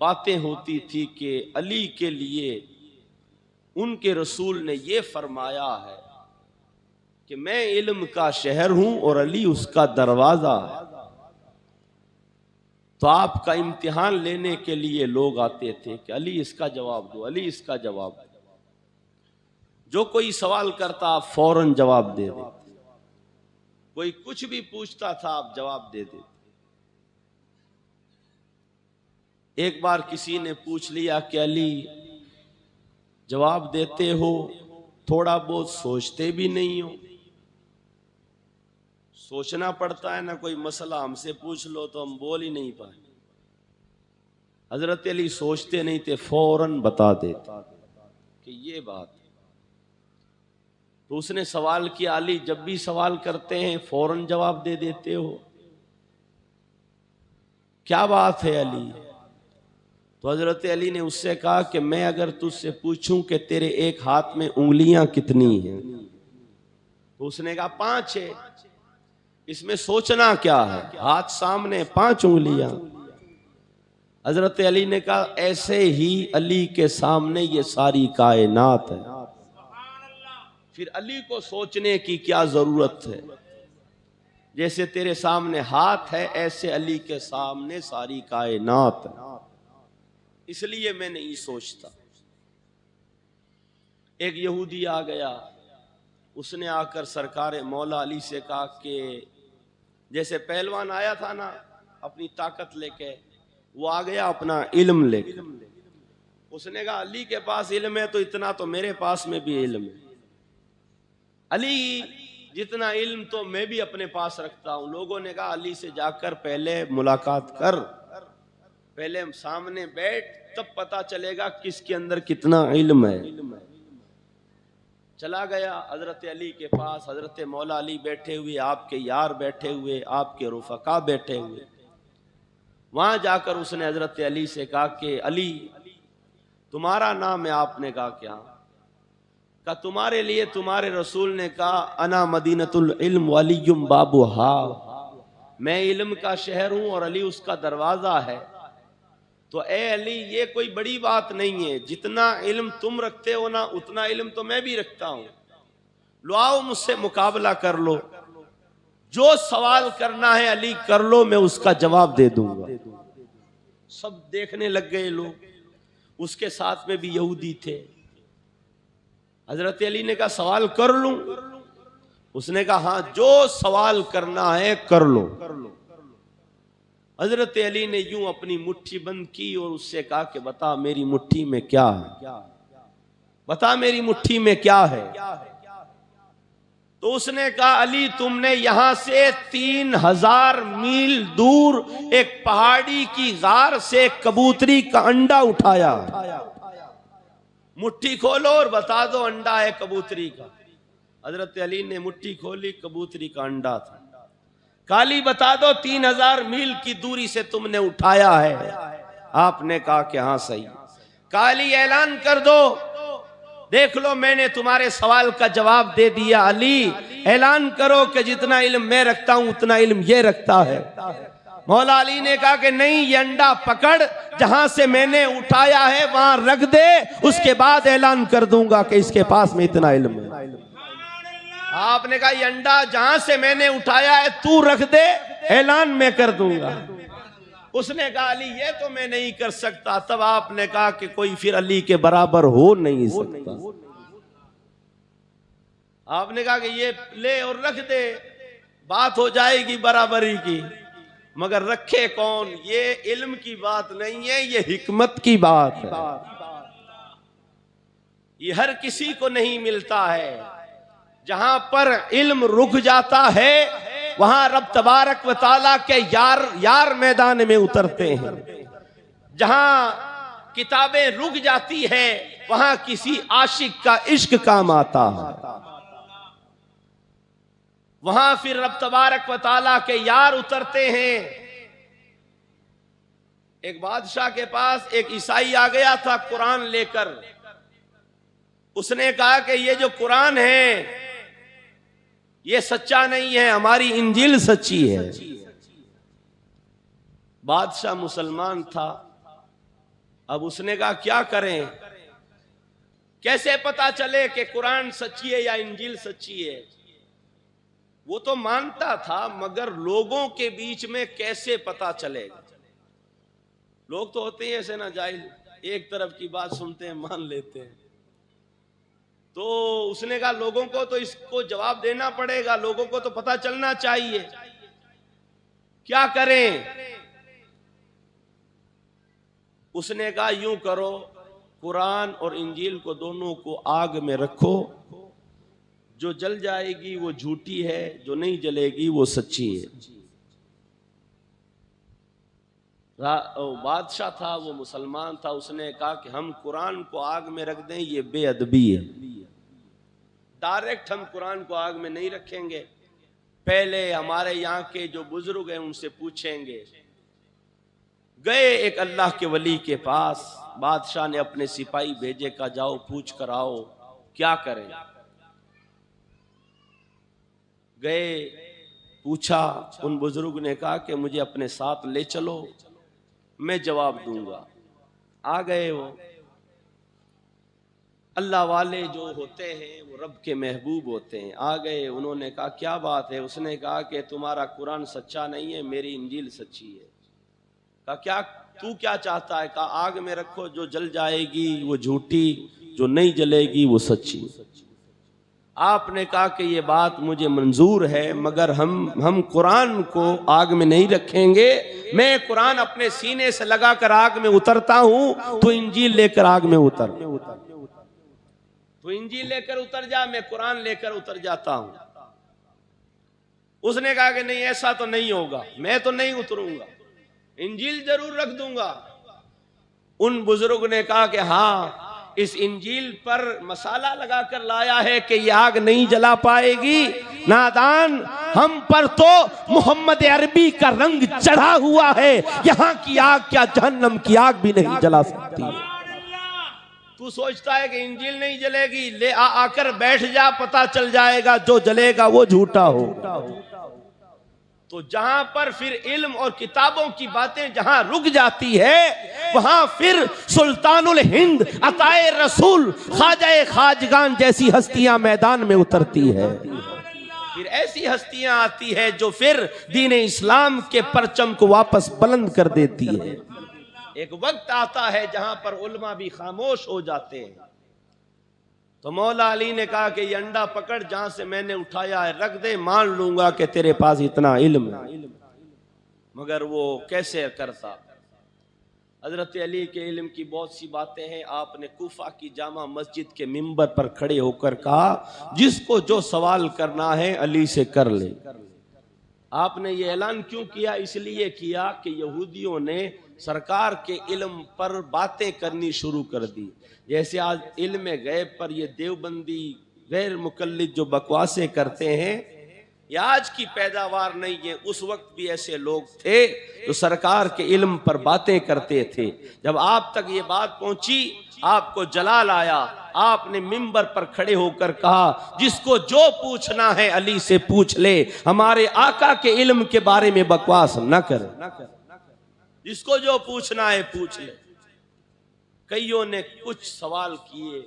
बातें होती थी कि अली के लिए उनके रसूल ने ये फरमाया है कि मैं इल्म का शहर हूं और अली उसका दरवाजा है। तो आपका इम्तिहान लेने के लिए लोग आते थे कि अली इसका जवाब दो, अली इसका जवाब दो। जो कोई सवाल करता आप फौरन जवाब दे देते, कोई कुछ भी पूछता था आप जवाब दे देते। एक बार किसी ने पूछ लिया कि अली जवाब देते हो, थोड़ा बहुत सोचते भी नहीं हो। सोचना पड़ता है ना, कोई मसला हमसे पूछ लो तो हम बोल ही नहीं पाए। हजरत अली सोचते नहीं थे, फौरन बता देते कि ये बात। तो उसने सवाल किया, अली जब भी सवाल करते हैं फौरन जवाब दे देते हो, क्या बात है अली? तो हजरत अली ने उससे कहा कि मैं अगर तुझसे पूछूं कि तेरे एक हाथ में उंगलियां कितनी हैं, तो उसने कहा 5 है। इसमें सोचना क्या है, हाथ सामने 5 उंगलियां। हजरत अली ने कहा ऐसे ही अली के सामने ये सारी कायनात है, फिर अली को सोचने की क्या जरूरत है? जैसे तेरे सामने हाथ है, ऐसे अली के सामने सारी कायनात है, इसलिए मैं नहीं सोचता। एक यहूदी आ गया, उसने आकर सरकार मौला अली से कहा कि जैसे पहलवान आया था ना अपनी ताकत लेके, वो आ गया अपना इल्म लेके। उसने कहा अली के पास इल्म है तो इतना तो मेरे पास में भी इल्म है। अली जितना इल्म तो मैं भी अपने पास रखता हूं। लोगों ने कहा अली से जाकर पहले मुलाकात कर, पहले सामने बैठ, तब पता चलेगा किसके अंदर कितना इल्म है। चला गया हजरत अली के पास, हजरत मौला अली बैठे हुए, आपके यार बैठे हुए, आपके रुफका बैठे हुए। वहां जाकर उसने हजरत अली से कहा कि अली तुम्हारा नाम है? आपने कहा क्या? कहा तुम्हारे लिए तुम्हारे रसूल ने कहा अना मदीनतुल इल्म वलियुम बाबुहा, मैं इल्म का शहर हूं और अली उसका दरवाजा है। तो ए अली ये कोई बड़ी बात नहीं है, जितना इल्म तुम रखते हो ना उतना इल्म तो मैं भी रखता हूं। लो आओ मुझसे मुकाबला कर लो, जो सवाल करना है अली कर लो, मैं उसका जवाब दे दूंगा। सब देखने लग गए लोग, उसके साथ में भी यहूदी थे। हजरत अली ने कहा सवाल कर लूं? उसने कहा हां, जो सवाल करना है कर लो। हजरत अली ने यूं अपनी मुट्ठी बंद की और उससे कहा कि बता मेरी मुट्ठी में क्या है, बता मेरी मुट्ठी में क्या है। तो उसने कहा अली तुमने यहां से 3000 मील दूर एक पहाड़ी की गार से कबूतरी का अंडा उठाया, मुट्ठी खोलो और बता दो अंडा है कबूतरी का। हजरत अली ने मुट्ठी खोली, कबूतरी का अंडा था। काली बता दो 3000 मील की दूरी से तुमने उठाया है? आपने कहा कि हाँ सही। काली ऐलान कर दो, देख लो मैंने तुम्हारे सवाल का जवाब दे दिया। अली ऐलान करो कि जितना इल्म मैं रखता हूं उतना इल्म ये रखता है। मौला अली ने कहा कि नहीं, ये अंडा पकड़, जहां से मैंने उठाया है वहां रख दे, उसके बाद ऐलान कर दूंगा कि इसके पास में इतना इल्म है। आपने कहा ये अंडा जहां से मैंने उठाया है तू रख दे, ऐलान मैं कर दूंगा। उसने कहा अली ये तो मैं नहीं कर सकता। तब आपने कहा कि कोई फिर अली के बराबर हो नहीं सकता। आपने कहा कि ये ले और रख दे, बात हो जाएगी बराबरी की। मगर रखे कौन? ये इल्म की बात नहीं है, ये हिकमत की बात है। ये हर किसी को नहीं मिलता है। जहां पर इल्म रुक जाता है वहां रब तबारक व ताला के यार मैदान में उतरते हैं। जहां किताबें रुक जाती है वहां किसी आशिक का इश्क काम आता है। वहां फिर रब तबारक व ताला के यार उतरते हैं। एक बादशाह के पास एक ईसाई आ गया था कुरान लेकर। उसने कहा कि ये जो कुरान है ये सच्चा नहीं है, हमारी इंजील सच्ची है। बादशाह मुसलमान था। अब उसने कहा क्या करें, कैसे पता चले कि कुरान सच्ची है या इंजील सच्ची है? वो तो मानता था, मगर लोगों के बीच में कैसे पता चलेगा? लोग तो होते ही ऐसे ना जाहिल, एक तरफ की बात सुनते हैं मान लेते हैं। तो उसने कहा लोगों को तो इसको जवाब देना पड़ेगा, लोगों को तो पता चलना चाहिए, क्या करें? उसने कहा यूं करो, कुरान और इंजील को दोनों को आग में रखो, जो जल जाएगी वो झूठी है, जो नहीं जलेगी वो सच्ची है। बादशाह था, वो मुसलमान था, उसने कहा कि हम कुरान को आग में रख दें, ये बेअदबी है, डायरेक्ट हम कुरान को आग में नहीं रखेंगे, पहले हमारे यहाँ के जो बुजुर्ग हैं उनसे पूछेंगे। गए एक अल्लाह के वली के पास, बादशाह ने अपने सिपाही भेजे, का जाओ पूछ कर आओ क्या करें। गए, पूछा, उन बुजुर्ग ने कहा कि मुझे अपने साथ ले चलो, मैं जवाब दूंगा। आ गए वो। अल्लाह वाले जो होते हैं वो रब के महबूब होते हैं। आ गए, उन्होंने कहा क्या बात है? उसने कहा कि तुम्हारा कुरान सच्चा नहीं है, मेरी इंजील सच्ची है। कहा क्या, तू क्या चाहता है? कहा आग में रखो, जो जल जाएगी वो झूठी, जो नहीं जलेगी वो सच्ची। आपने कहा कि ये बात मुझे मंजूर है, मगर हम कुरान को आग में नहीं रखेंगे। मैं कुरान अपने सीने से लगाकर आग में उतरता हूं, तो इंजील लेकर आग में उतर, तो इंजील लेकर उतर जा, मैं कुरान लेकर उतर जाता हूं। उसने कहा कि नहीं, ऐसा तो नहीं होगा, मैं तो नहीं उतरूंगा, इंजील जरूर रख दूंगा। उन बुजुर्ग ने कहा कि हाँ, इस इंजील पर मसाला लगाकर लाया है कि ये आग नहीं जला पाएगी। नादान, हम पर तो मोहम्मद अरबी का रंग चढ़ा हुआ है, यहाँ की आग क्या जहन्नम की आग भी नहीं जला सकती। तू सोचता है कि इंजील नहीं जलेगी, ले आकर बैठ जा, पता चल जाएगा जो जलेगा वो झूठा हो। तो जहां पर फिर इल्म और किताबों की बातें जहां रुक जाती है, वहां फिर सुल्तानुल हिंद, अताए रसूल, ख्वाजाए खाजगान जैसी हस्तियां मैदान में उतरती है। फिर ऐसी हस्तियां आती है जो फिर दीन इस्लाम के परचम को वापस बुलंद कर देती है। एक वक्त आता है जहां पर उलमा भी खामोश हो जाते हैं। तो मौला अली ने कहा कि ये अंडा पकड़, जहां से मैंने उठाया है रख दे, मान लूंगा कि तेरे पास इतना इल्म है। मगर वो कैसे करता? हजरत अली के इल्म की बहुत सी बातें हैं। आपने कूफा की जामा मस्जिद के मिंबर पर खड़े होकर कहा, जिसको जो सवाल करना है अली से कर ले। आपने ये ऐलान क्यों किया? इसलिए किया कि यहूदियों ने सरकार के इल्म पर बातें करनी शुरू कर दी। जैसे आज इल्म गैब पर ये देवबंदी गैर मुकल्लिद जो बकवासें करते हैं, ये आज की पैदावार नहीं है, उस वक्त भी ऐसे लोग थे जो सरकार के इल्म पर बातें करते थे। जब आप तक ये बात पहुंची, आपको जलाल आया, आपने मिंबर पर खड़े होकर कहा, जिसको जो पूछना है अली से पूछ ले, हमारे आका के इल्म के बारे में बकवास न कर, जिसको जो पूछना है पूछ ले। कईयों ने कुछ सवाल किए,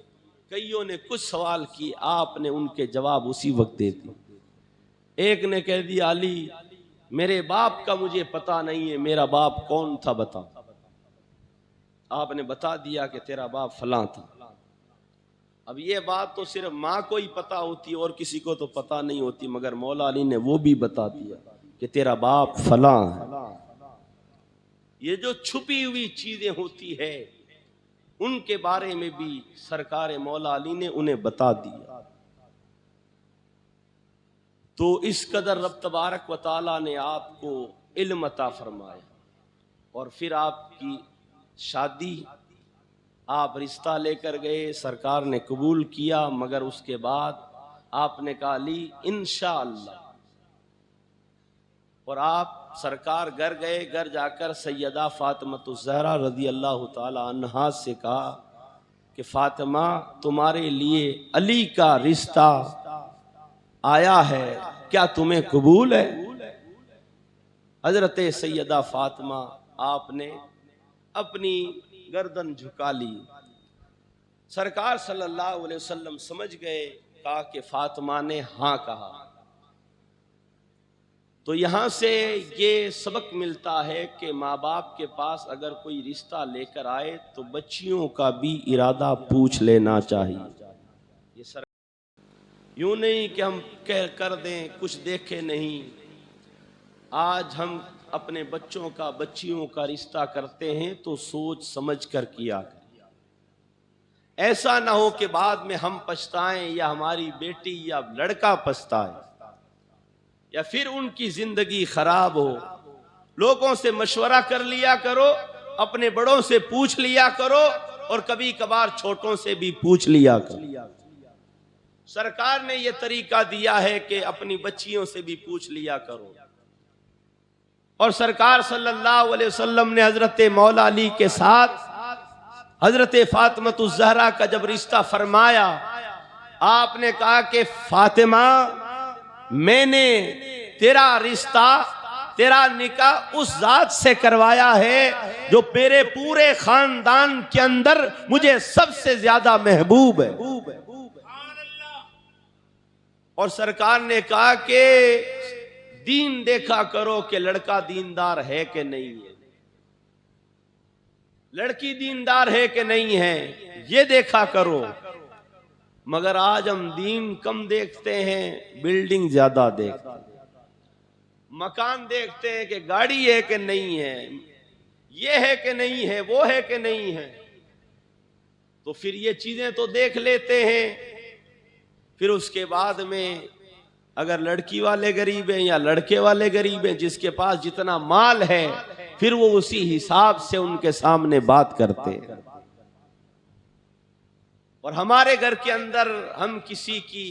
कईयों ने कुछ सवाल किए, आपने उनके जवाब उसी वक्त दे दिए। एक ने कह दिया, अली मेरे बाप का मुझे पता नहीं है, मेरा बाप कौन था बता। आपने बता दिया कि तेरा बाप फलां था। अब ये बात तो सिर्फ माँ को ही पता होती है और किसी को तो पता नहीं होती, मगर मौला अली ने वो भी बता दिया कि तेरा बाप फलां है। ये जो छुपी हुई चीजें होती है उनके बारे में भी सरकार मौला अली ने उन्हें बता दिया। तो इस कदर रब तबारक व तआला ने आपको इल्म अता फरमाया, और फिर आपकी शादी, आप रिश्ता लेकर गए, सरकार ने कबूल किया, मगर उसके बाद आपने कहा अली इंशाअल्लाह, और आप सरकार घर गए। घर जाकर सैयदा फातिमतुज़ ज़हरा रज़ी अल्लाह ताला अन्हा से कहा कि फातिमा, तुम्हारे लिए अली का रिश्ता आया है, क्या तुम्हें कबूल है? हजरत सैयदा फातिमा, आपने अपनी गर्दन झुका ली। सरकार सल्लल्लाहु अलैहि वसल्लम समझ गए, कहा कि फातिमा ने हाँ कहा। तो यहाँ से ये सबक मिलता है कि माँ बाप के पास अगर कोई रिश्ता लेकर आए तो बच्चियों का भी इरादा पूछ लेना चाहिए। ये सर यूं नहीं कि हम कह कर दें कुछ देखे नहीं। आज हम अपने बच्चों का बच्चियों का रिश्ता करते हैं तो सोच समझ कर किया करें। ऐसा ना हो कि बाद में हम पछताएं या हमारी बेटी या लड़का पछताए या फिर उनकी जिंदगी खराब हो। लोगों से मशवरा कर लिया करो, अपने बड़ों से पूछ लिया करो और कभी कभार छोटों से भी पूछ लिया करो। सरकार ने यह तरीका दिया है कि अपनी बच्चियों से भी पूछ लिया करो। और सरकार सल्लल्लाहु अलैहि वसल्लम ने हजरत मौला अली के साथ हजरत फातिमतुज़ ज़हरा का जब रिश्ता फरमाया, आपने कहा कि फातिमा, मैंने तेरा रिश्ता, तेरा निकाह उस जात से करवाया है जो मेरे पूरे खानदान के अंदर मुझे सबसे ज्यादा महबूब है। और सरकार ने कहा कि दीन देखा करो कि लड़का दीनदार है कि नहीं है, लड़की दीनदार है कि नहीं है, ये देखा करो। मगर आज हम दीन कम देखते हैं, बिल्डिंग ज्यादा देखते हैं, मकान देखते हैं कि गाड़ी है कि नहीं है, ये है कि नहीं है, वो है कि नहीं है। तो फिर ये चीजें तो देख लेते हैं। फिर उसके बाद में अगर लड़की वाले गरीब हैं या लड़के वाले गरीब हैं, जिसके पास जितना माल है, फिर वो उसी हिसाब से उनके सामने बात करते हैं। और हमारे घर के अंदर हम किसी की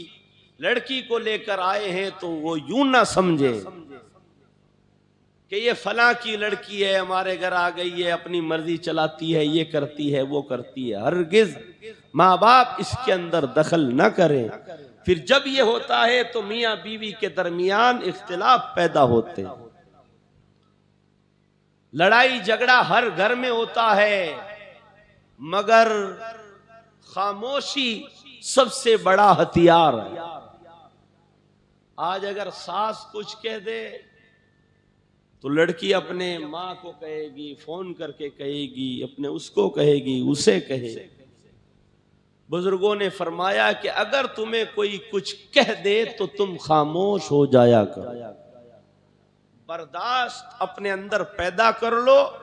लड़की को लेकर आए हैं तो वो यूं ना समझे कि ये फला की लड़की है, हमारे घर आ गई है, अपनी मर्जी चलाती है, ये करती है, वो करती है। हरगिज माँ बाप इसके अंदर दखल न करें। फिर जब ये होता है तो मियाँ बीवी के दरमियान इख्तिलाफ पैदा होते हैं। लड़ाई झगड़ा हर घर में होता है, मगर खामोशी सबसे बड़ा हथियार है। आज अगर सास कुछ कह दे तो लड़की अपने माँ को कहेगी, फोन करके कहेगी, अपने उसको कहेगी, उसे कहे। बुजुर्गों ने फरमाया कि अगर तुम्हें कोई कुछ कह दे तो तुम खामोश हो जाया करो, बर्दाश्त अपने अंदर पैदा कर लो।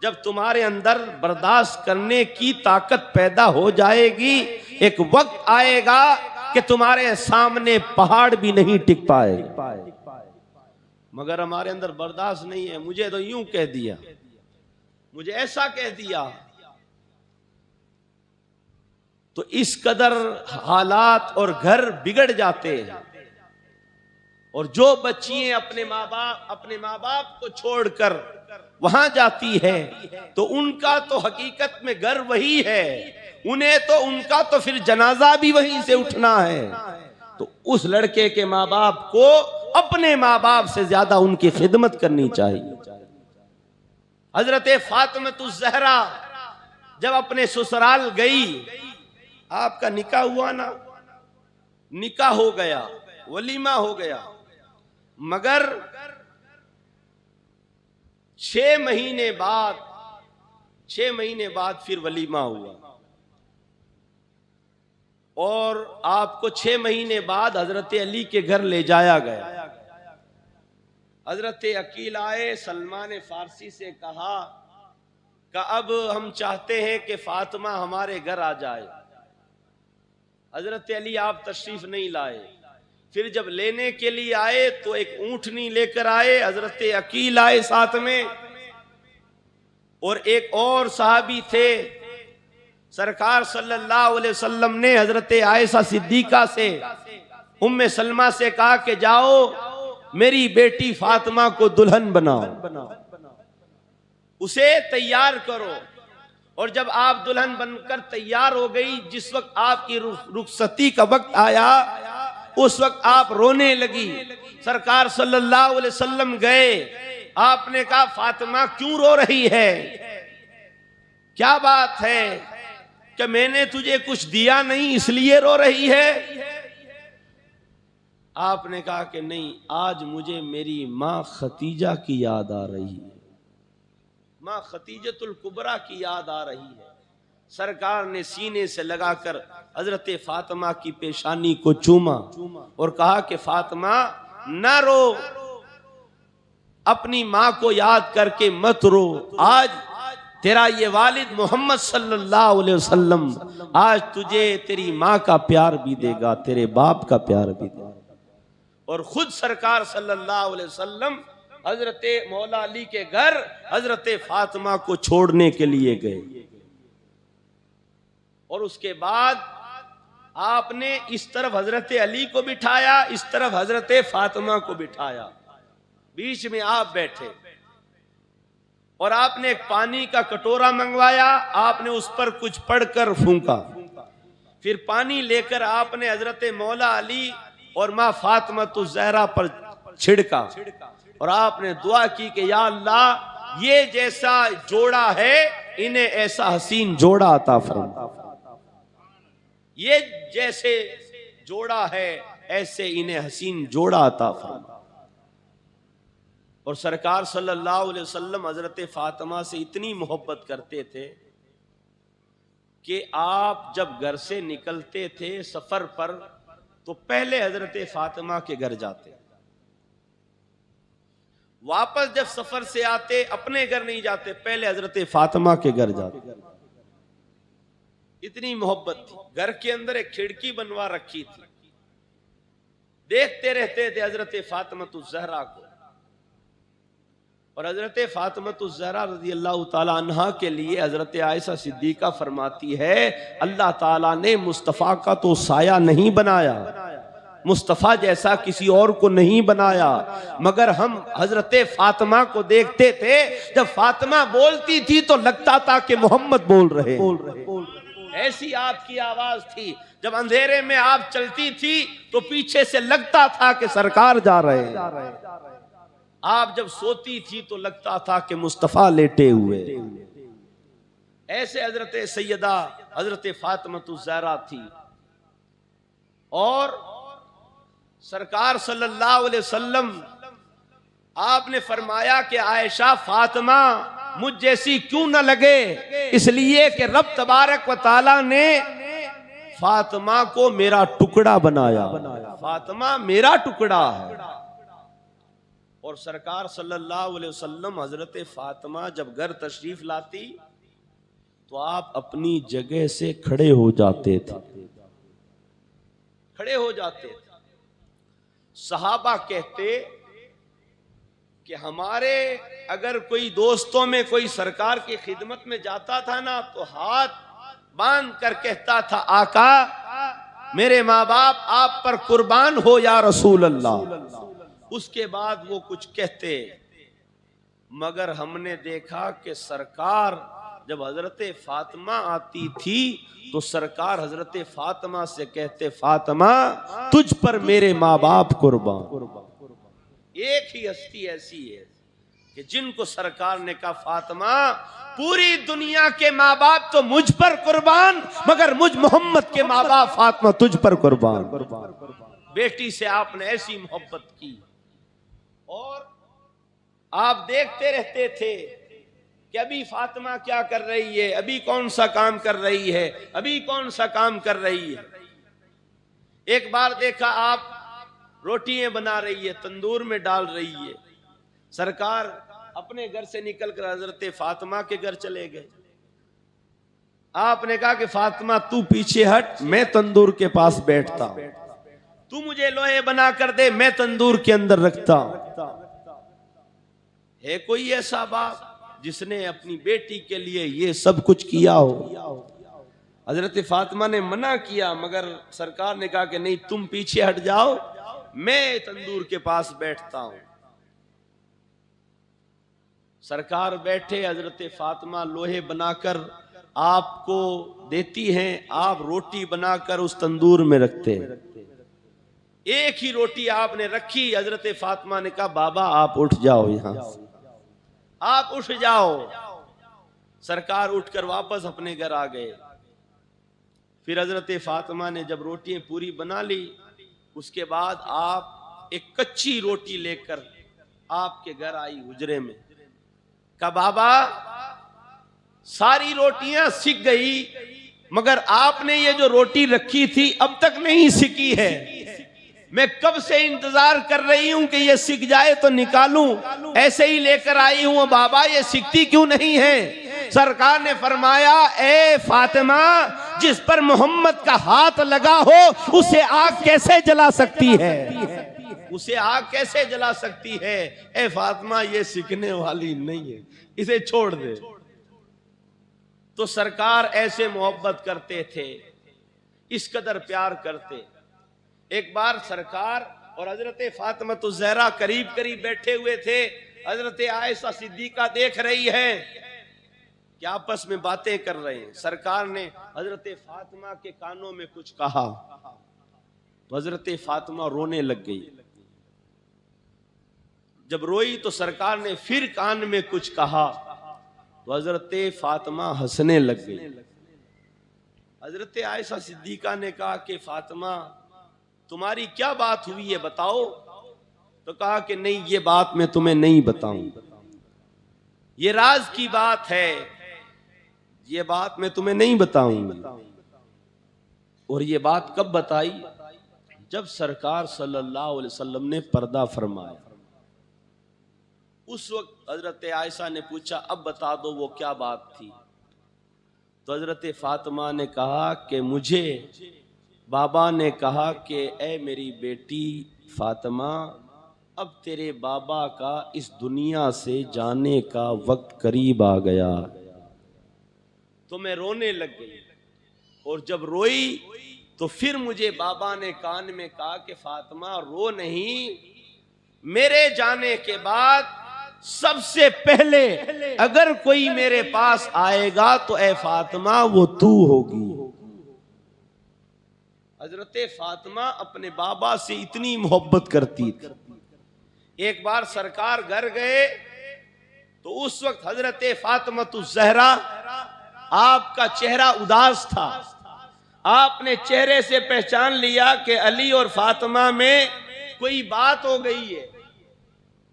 जब तुम्हारे अंदर बर्दाश्त करने की ताकत पैदा हो जाएगी, एक वक्त आएगा कि तुम्हारे सामने पहाड़ भी नहीं टिक पाएगा। मगर हमारे अंदर बर्दाश्त नहीं है। मुझे तो यूं कह दिया, मुझे ऐसा कह दिया, तो इस कदर हालात और घर बिगड़ जाते हैं। और जो बच्चियां अपने माँ बाप को छोड़कर वहां जाती है तो उनका तो हकीकत में घर वही है, उन्हें तो उनका तो फिर जनाजा भी वहीं से उठना है। तो उस लड़के के माँ बाप को अपने माँ बाप से ज्यादा उनकी खिदमत करनी चाहिए। हजरत फातिमतुज़ ज़हरा जब अपने ससुराल गई, आपका निकाह हुआ ना, निकाह हो गया, वलीमा हो गया, मगर 6 महीने बाद फिर वलीमा हुआ। और आपको 6 महीने बाद हजरत अली के घर ले जाया गया। हजरत अकील आए, सलमान फारसी से कहा कि अब हम चाहते हैं कि फातिमा हमारे घर आ जाए। हजरत अली आप तशरीफ नहीं लाए। फिर जब लेने के लिए आए तो एक ऊंटनी लेकर आए, हजरत अकील आए साथ में, और एक और सहाबी थे। सरकार सल्लल्लाहु अलैहि वसल्लम ने हजरत आयशा सिद्दीका से, उम्मे सलमा से कहा कि जाओ मेरी बेटी फातिमा को दुल्हन बनाओ, उसे तैयार करो। और जब आप दुल्हन बनकर तैयार हो गई, जिस वक्त आपकी रुखसती का वक्त आया, उस वक्त आप रोने लगी। सरकार सल्लल्लाहु अलैहि वसल्लम गए, आपने कहा फातिमा क्यों रो रही है, क्या बात है, कि मैंने तुझे कुछ दिया नहीं इसलिए रो रही है। आपने कहा कि नहीं, आज मुझे मेरी माँ खतीजा की याद आ रही है, माँ खतीजतुल कुबरा की याद आ रही है। सरकार ने सीने से लगाकर हजरत फातिमा की पेशानी को चूमा और कहा कि फातिमा ना रो, अपनी माँ को याद करके मत रो। आज तेरा ये वालिद मोहम्मद सल्लल्लाहु अलैहि वसल्लम आज तुझे तेरी माँ का प्यार भी देगा, तेरे बाप का प्यार भी देगा। और खुद सरकार सल्लल्लाहु अलैहि वसल्लम हजरत मौला अली के घर हजरत फातिमा को छोड़ने के लिए गए। और उसके बाद आपने इस तरफ हजरत अली को बिठाया, इस तरफ हजरत फातिमा को बिठाया, बीच में आप बैठे और आपने एक पानी का कटोरा मंगवाया, आपने उस पर कुछ पढ़कर फूंका, फिर पानी लेकर आपने हजरत मौला अली और माँ फातिमा तो ज़हरा पर छिड़का और आपने दुआ की कि या अल्लाह ये जैसा जोड़ा है इन्हें ऐसा हसीन जोड़ा अता फरमा, ये जैसे जोड़ा है ऐसे इन्हें हसीन जोड़ा अता फरमा। और सरकार सल्लल्लाहु अलैहि वसल्लम हजरत फातिमा से इतनी मोहब्बत करते थे कि आप जब घर से निकलते थे सफर पर तो पहले हजरत फातिमा के घर जाते, वापस जब सफर से आते अपने घर नहीं जाते, पहले हजरत फातिमा के घर जाते। इतनी मोहब्बत थी। घर के अंदर एक खिड़की बनवा रखी थी, देखते रहते थे हजरत फातिमा ज़हरा को। और हजरत फातिमा ज़हरा रज़ी अल्लाह ताला अन्हा के लिए हजरत आयशा सिद्दीका फरमाती है, अल्लाह ताला ने मुस्तफ़ा का तो साया नहीं बनाया, मुस्तफ़ा जैसा किसी और को नहीं बनाया, मगर हम हजरत फातिमा को देखते थे, जब फातिमा बोलती थी तो लगता था कि मोहम्मद बोल रहे। ऐसी आपकी आवाज थी। जब अंधेरे में आप चलती थी तो पीछे से लगता था कि सरकार जा रहे हैं। आप जब सोती थी तो लगता था कि मुस्तफ़ा लेटे हुए। ऐसे हजरत सैयदा हजरत फातिमा ज़हरा थी। और सरकार सल्लल्लाहु अलैहि वसल्लम आपने फरमाया कि आयशा फातिमा मुझ जैसी क्यों न लगे, इसलिए कि रब तबारक व तआला ने फातिमा को मेरा टुकड़ा बनाया, फातिमा मेरा टुकड़ा है। और सरकार सल्लल्लाहु अलैहि वसल्लम हजरत फातिमा जब घर तशरीफ लाती तो आप अपनी जगह से खड़े हो जाते थे, खड़े हो जाते थे। सहाबा कहते कि हमारे अगर कोई दोस्तों में कोई सरकार की खिदमत में जाता था ना तो हाथ बांध कर कहता था, आका मेरे माँ बाप आप पर कुर्बान हो या रसूल अल्लाह। उसके बाद वो कुछ कहते, मगर हमने देखा कि सरकार जब हजरत फातिमा आती थी तो सरकार हजरत फातिमा से कहते, फातिमा तुझ पर मेरे माँ बाप कुर्बान। एक ही हस्ती ऐसी है कि जिनको सरकार ने कहा, फातिमा पूरी दुनिया के माँ बाप तो मुझ पर कुर्बान, मगर मुझ मोहम्मद के माँ बाप फातिमा तुझ पर कुर्बान। बेटी से आपने ऐसी मोहब्बत की। और आप देखते रहते थे कि अभी फातिमा क्या कर रही है, अभी कौन सा काम कर रही है, अभी कौन सा काम कर रही है। एक बार देखा आप रोटियां बना रही है, तंदूर में डाल रही है। सरकार अपने घर से निकलकर हजरत फातिमा के घर चले गए। आपने कहा कि फातिमा तू पीछे हट, मैं तंदूर के पास बैठता हूं, तू मुझे लोहे बना कर दे, मैं तंदूर के अंदर रखता हूं। है कोई ऐसा बाप जिसने अपनी बेटी के लिए ये सब कुछ किया हो? हजरत फातिमा ने मना किया, मगर सरकार ने कहा कि नहीं, तुम पीछे हट जाओ, मैं तंदूर के पास बैठता हूं। सरकार बैठे, हजरत फातिमा लोहे बनाकर आपको देती हैं, आप रोटी बनाकर उस तंदूर में रखते हैं। एक ही रोटी आपने रखी, हजरत फातिमा ने कहा, बाबा आप उठ जाओ, यहां आप उठ जाओ। सरकार उठकर वापस अपने घर आ गए। फिर हजरत फातिमा ने जब रोटियां पूरी बना ली उसके बाद आप एक कच्ची रोटी लेकर आपके घर आई हुजरे में, कहा बाबा सारी रोटियां सिक गई मगर आपने ये जो रोटी रखी थी अब तक नहीं सिकी है, मैं कब से इंतजार कर रही हूं कि ये सिक जाए तो निकालूं, ऐसे ही लेकर आई हूं बाबा, ये सिकती क्यों नहीं है? सरकार ने फरमाया ए फातिमा, जिस पर मोहम्मद का हाथ लगा हो उसे आग कैसे जला सकती है? उसे आग कैसे जला सकती है? ए फातिमा ये सिकने वाली नहीं है, इसे छोड़ दे। तो सरकार ऐसे मोहब्बत करते थे, इस कदर प्यार करते। एक बार सरकार और हजरत फातिमा ज़हरा करीब करीब बैठे हुए थे। हजरत आयशा सिद्दीका देख रही है कि आपस में बातें कर रहे हैं। सरकार ने हजरत फातिमा के कानों में कुछ कहा तो हजरत फातिमा रोने लग गई। जब रोई तो सरकार ने फिर कान में कुछ कहा तो हजरत फातिमा हंसने लग गई। हजरत आयशा सिद्दीका ने कहा कि फातिमा तुम्हारी क्या बात हुई है बताओ। तो कहा कि नहीं ये बात मैं तुम्हें नहीं बताऊं, ये राज की बात है, ये बात मैं तुम्हें नहीं बताऊंगी। और ये बात कब बताई? जब सरकार सल्लल्लाहु अलैहि वसल्लम ने पर्दा फरमाया। उस वक्त हजरत आयशा ने पूछा अब बता दो वो क्या बात थी। तो हजरत फातिमा ने कहा कि मुझे बाबा ने कहा कि ए मेरी बेटी फातिमा, अब तेरे बाबा का इस दुनिया से जाने का वक्त करीब आ गया। तो मैं रोने लग गई और जब रोई तो फिर मुझे बाबा ने कान में कहा कि फातिमा रो नहीं, मेरे जाने के बाद सबसे पहले अगर कोई मेरे पास आएगा तो ए फातिमा वो तू होगी। हजरत फातिमा अपने बाबा से इतनी मोहब्बत करती थी। एक बार सरकार घर गए तो उस वक्त हजरत फातिमा ज़हरा आपका चेहरा उदास था। आपने चेहरे से पहचान लिया कि अली और फातिमा में कोई बात हो गई है।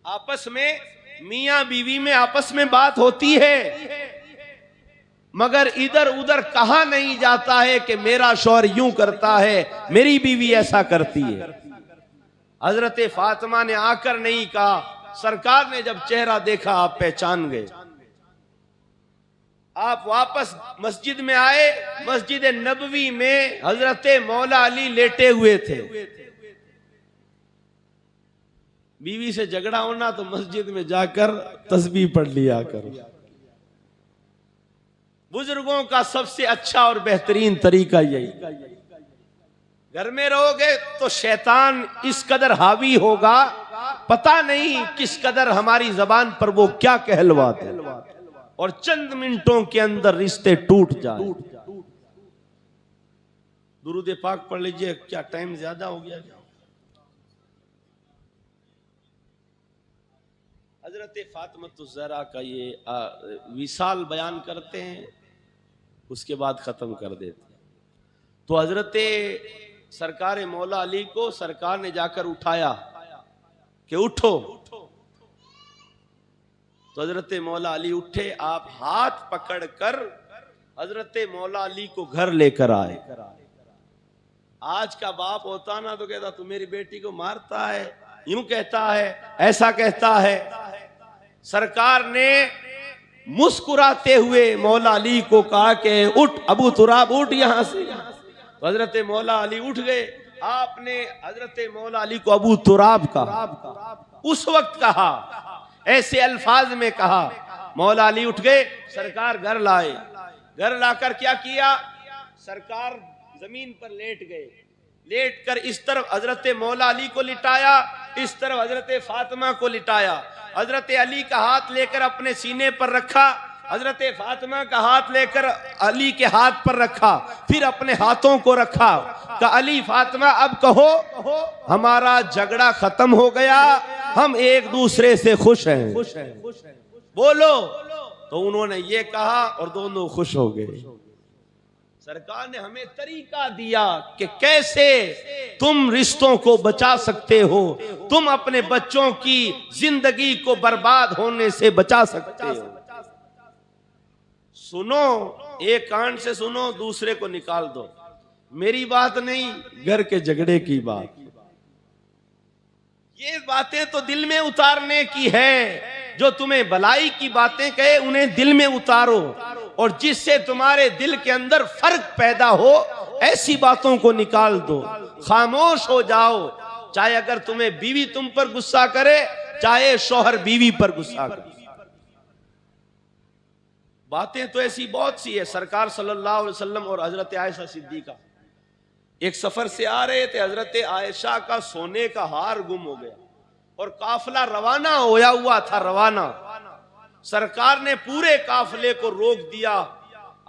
आपस में मियां बीवी में आपस में बात होती है मगर इधर उधर कहा नहीं जाता है कि मेरा शौहर यूं करता है, मेरी बीवी ऐसा करती है। हजरत फातिमा ने आकर नहीं कहा। सरकार ने जब चेहरा देखा आप पहचान गए। आप वापस मस्जिद में आए। मस्जिद नबवी में हजरत मौला अली लेटे हुए थे। बीवी से झगड़ा होना तो मस्जिद में जाकर तस्बीह पढ़ लिया करो। बुजुर्गों का सबसे अच्छा और बेहतरीन तरीका यही। घर में रहोगे तो शैतान इस कदर हावी होगा, पता नहीं किस कदर हमारी जबान पर वो क्या कहलवा दे और चंद मिनटों के अंदर रिश्ते टूट जाए। दुरूद पाक पढ़ लीजिए। क्या टाइम ज्यादा हो गया? हजरत फातिमा ज़हरा का ये विसाल बयान करते हैं, उसके बाद खत्म कर देते हैं। तो हजरत सरकार मौला अली को सरकार ने जाकर उठाया कि उठो। तो हजरत मौला अली उठे। आप हाथ पकड़कर हजरत मौला अली को घर लेकर आए। आज का बाप होता ना तो कहता तू मेरी बेटी को मारता है, यूं कहता है, ऐसा कहता है। सरकार ने मुस्कुराते हुए मौला अली को कहा कि उठ अबू तुराब, उठ यहां से। हजरत मौला अली उठ गए। आपने हजरत मौला अली को अबू तुराब कहा। उस वक्त कहा, ऐसे अल्फाज में कहा। मौला अली उठ गए। सरकार घर लाए। घर लाकर क्या किया? सरकार जमीन पर लेट गए। लेट कर इस तरफ हजरत मौला अली को लिटाया, इस तरफ हजरत फातिमा को लिटाया। हजरत अली का हाथ लेकर अपने सीने पर रखा, हजरत फातिमा का हाथ लेकर अली के हाथ पर रखा, फिर अपने हाथों को रखा। का अली फातिमा अब कहो हमारा झगड़ा खत्म हो गया, हम एक दूसरे से खुश हैं, बोलो। तो उन्होंने ये कहा और दोनों खुश हो गए। सरकार ने हमें तरीका दिया कि कैसे तुम रिश्तों को बचा सकते हो, तुम अपने बच्चों की जिंदगी को बर्बाद होने से बचा सकते हो। सुनो, एक कान से सुनो, दूसरे को निकाल दो। मेरी बात नहीं, घर के झगड़े की बात। ये बातें तो दिल में उतारने की है। जो तुम्हें भलाई की बातें कहे उन्हें दिल में उतारो, और जिससे तुम्हारे दिल के अंदर फर्क पैदा हो ऐसी बातों को निकाल दो। खामोश हो जाओ, चाहे अगर तुम्हें बीवी तुम पर गुस्सा करे, चाहे शौहर बीवी पर गुस्सा करे। बातें तो ऐसी बहुत सी है। सरकार सल्लल्लाहु अलैहि वसल्लम और हजरत आयशा सिद्दीका एक सफर से आ रहे थे। हजरत आयशा का सोने का हार गुम हो गया और काफिला रवाना होया हुआ था। रवाना, सरकार ने पूरे काफिले को रोक दिया।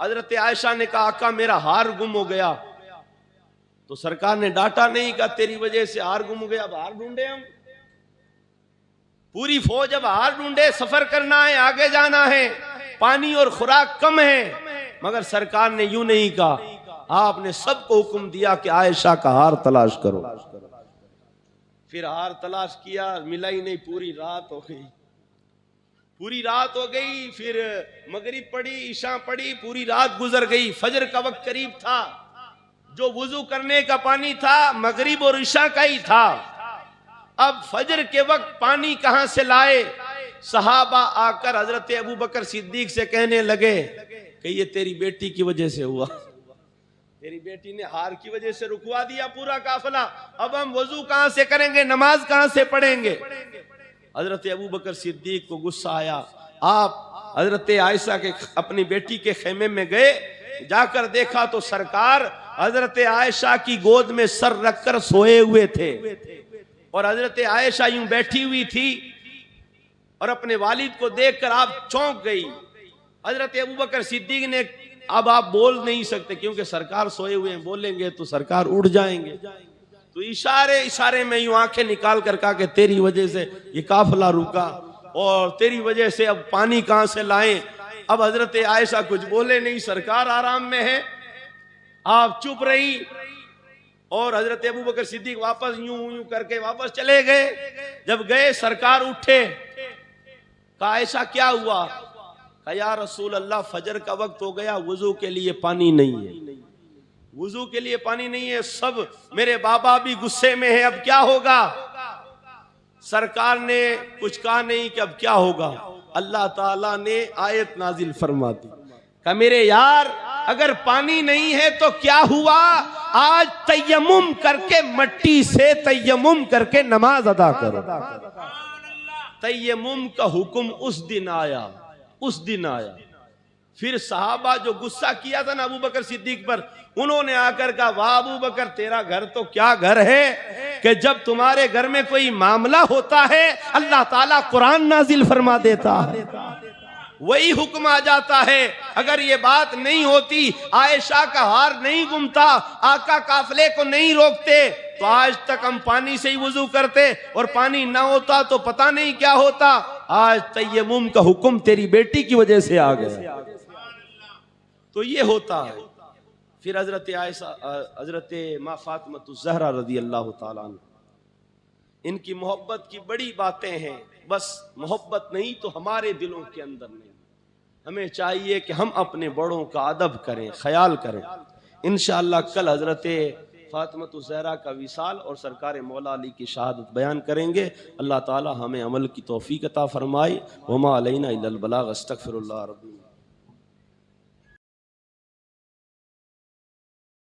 हजरत आयशा ने कहा, आका मेरा हार गुम हो गया। तो सरकार ने डांटा नहीं, कहा तेरी वजह से हार गुम हो गया, अब हार ढूंढे हम। पूरी फौज अब हार ढूंढे, सफर करना है, आगे जाना है, पानी और खुराक कम है। मगर सरकार ने यूं नहीं कहा, आपने सबको हुक्म दिया कि आयशा का हार तलाश करो। फिर हार तलाश किया, मिला ही नहीं। पूरी रात हो गई, पूरी रात हो गई। फिर मगरिब पड़ी, ईशा पड़ी, पूरी रात गुजर गई। फजर का वक्त करीब था। जो वुजू करने का पानी था मगरिब और ईशा का ही था। अब फजर के वक्त पानी कहां से लाए? सहाबा आकर हजरत अबू बकर सिद्दीक से कहने लगे कि ये तेरी बेटी की वजह से हुआ। तेरी बेटी ने हार की वजह से रुकवा दिया पूरा काफिला। अब हम वजू कहां से करेंगे, नमाज कहां से पढ़ेंगे? हजरत अबू बकर सिद्दीक को गुस्सा आया। आप हजरत आयशा के अपनी बेटी के खेमे में गए। जाकर देखा तो सरकार हजरत आयशा की गोद में सर रखकर सोए हुए थे और हजरत आयशा यूं बैठी हुई थी। और अपने वालिद को देखकर आप चौंक गई। हजरत अबू बकर सिद्दीक ने, अब आप बोल नहीं सकते क्योंकि सरकार सोए हुए हैं, बोलेंगे तो सरकार उड़ जाएंगे। तो इशारे इशारे में यूं आंखें निकाल कर कहा कि तेरी वजह से ये काफिला रुका और तेरी वजह से अब पानी कहां से लाएं। अब हजरत आयशा कुछ बोले नहीं, सरकार आराम में है, आप चुप रही। और हजरत अबू बकर सिद्दीक वापस यूं यूं करके वापस चले गए। जब गए सरकार उठे, कहा आयशा क्या हुआ? कहा या रसूल अल्लाह फजर का वक्त हो गया, वुजू के लिए पानी नहीं है, वुजू के लिए पानी नहीं है। सब मेरे बाबा भी गुस्से में है, अब क्या होगा? सरकार ने कुछ कहा नहीं कि अब क्या होगा। अल्लाह ताला ने आयत नाजिल फरमा दी, कहा मेरे यार अगर पानी नहीं है तो क्या हुआ, आज तयम्मुम करके मट्टी से तयम्मुम करके नमाज अदा करो। तयम्मुम का हुक्म उस दिन आया, उस दिन आया। फिर सहाबा जो गुस्सा किया था ना अबू बकर सिद्दीक पर, उन्होंने आकर कहा वाह अबू बकर तेरा घर तो क्या घर है कि जब तुम्हारे घर में कोई मामला होता है अल्लाह ताला कुरान नाजिल फरमा देता है, वही हुक्म आ जाता है। अगर ये बात नहीं होती, आयशा का हार नहीं गुमता, आका काफिले को नहीं रोकते, तो आज तक हम पानी से ही वुजू करते और पानी ना होता तो पता नहीं क्या होता। आज तयम्मुम का हुक्म तेरी बेटी की वजह से आ गया। तो ये होता है। फिर हजरत आयशा, हजरत माँ फातिमा ज़हरा रज़ी अल्लाह ताला अन्हा, इनकी मोहब्बत की बड़ी बातें हैं। बस मोहब्बत नहीं तो हमारे दिलों के अंदर नहीं। हमें चाहिए कि हम अपने बड़ों का अदब करें, ख्याल करें। इंशाअल्लाह कल हजरत फातिमा ज़हरा का विसाल और सरकार मौला अली की शहादत बयान करेंगे। अल्लाह ताला हमें अमल की तौफीक अता फरमाए। वमा अलैना इल्लल बलाग। अस्तगफिरुल्लाह रब्बी।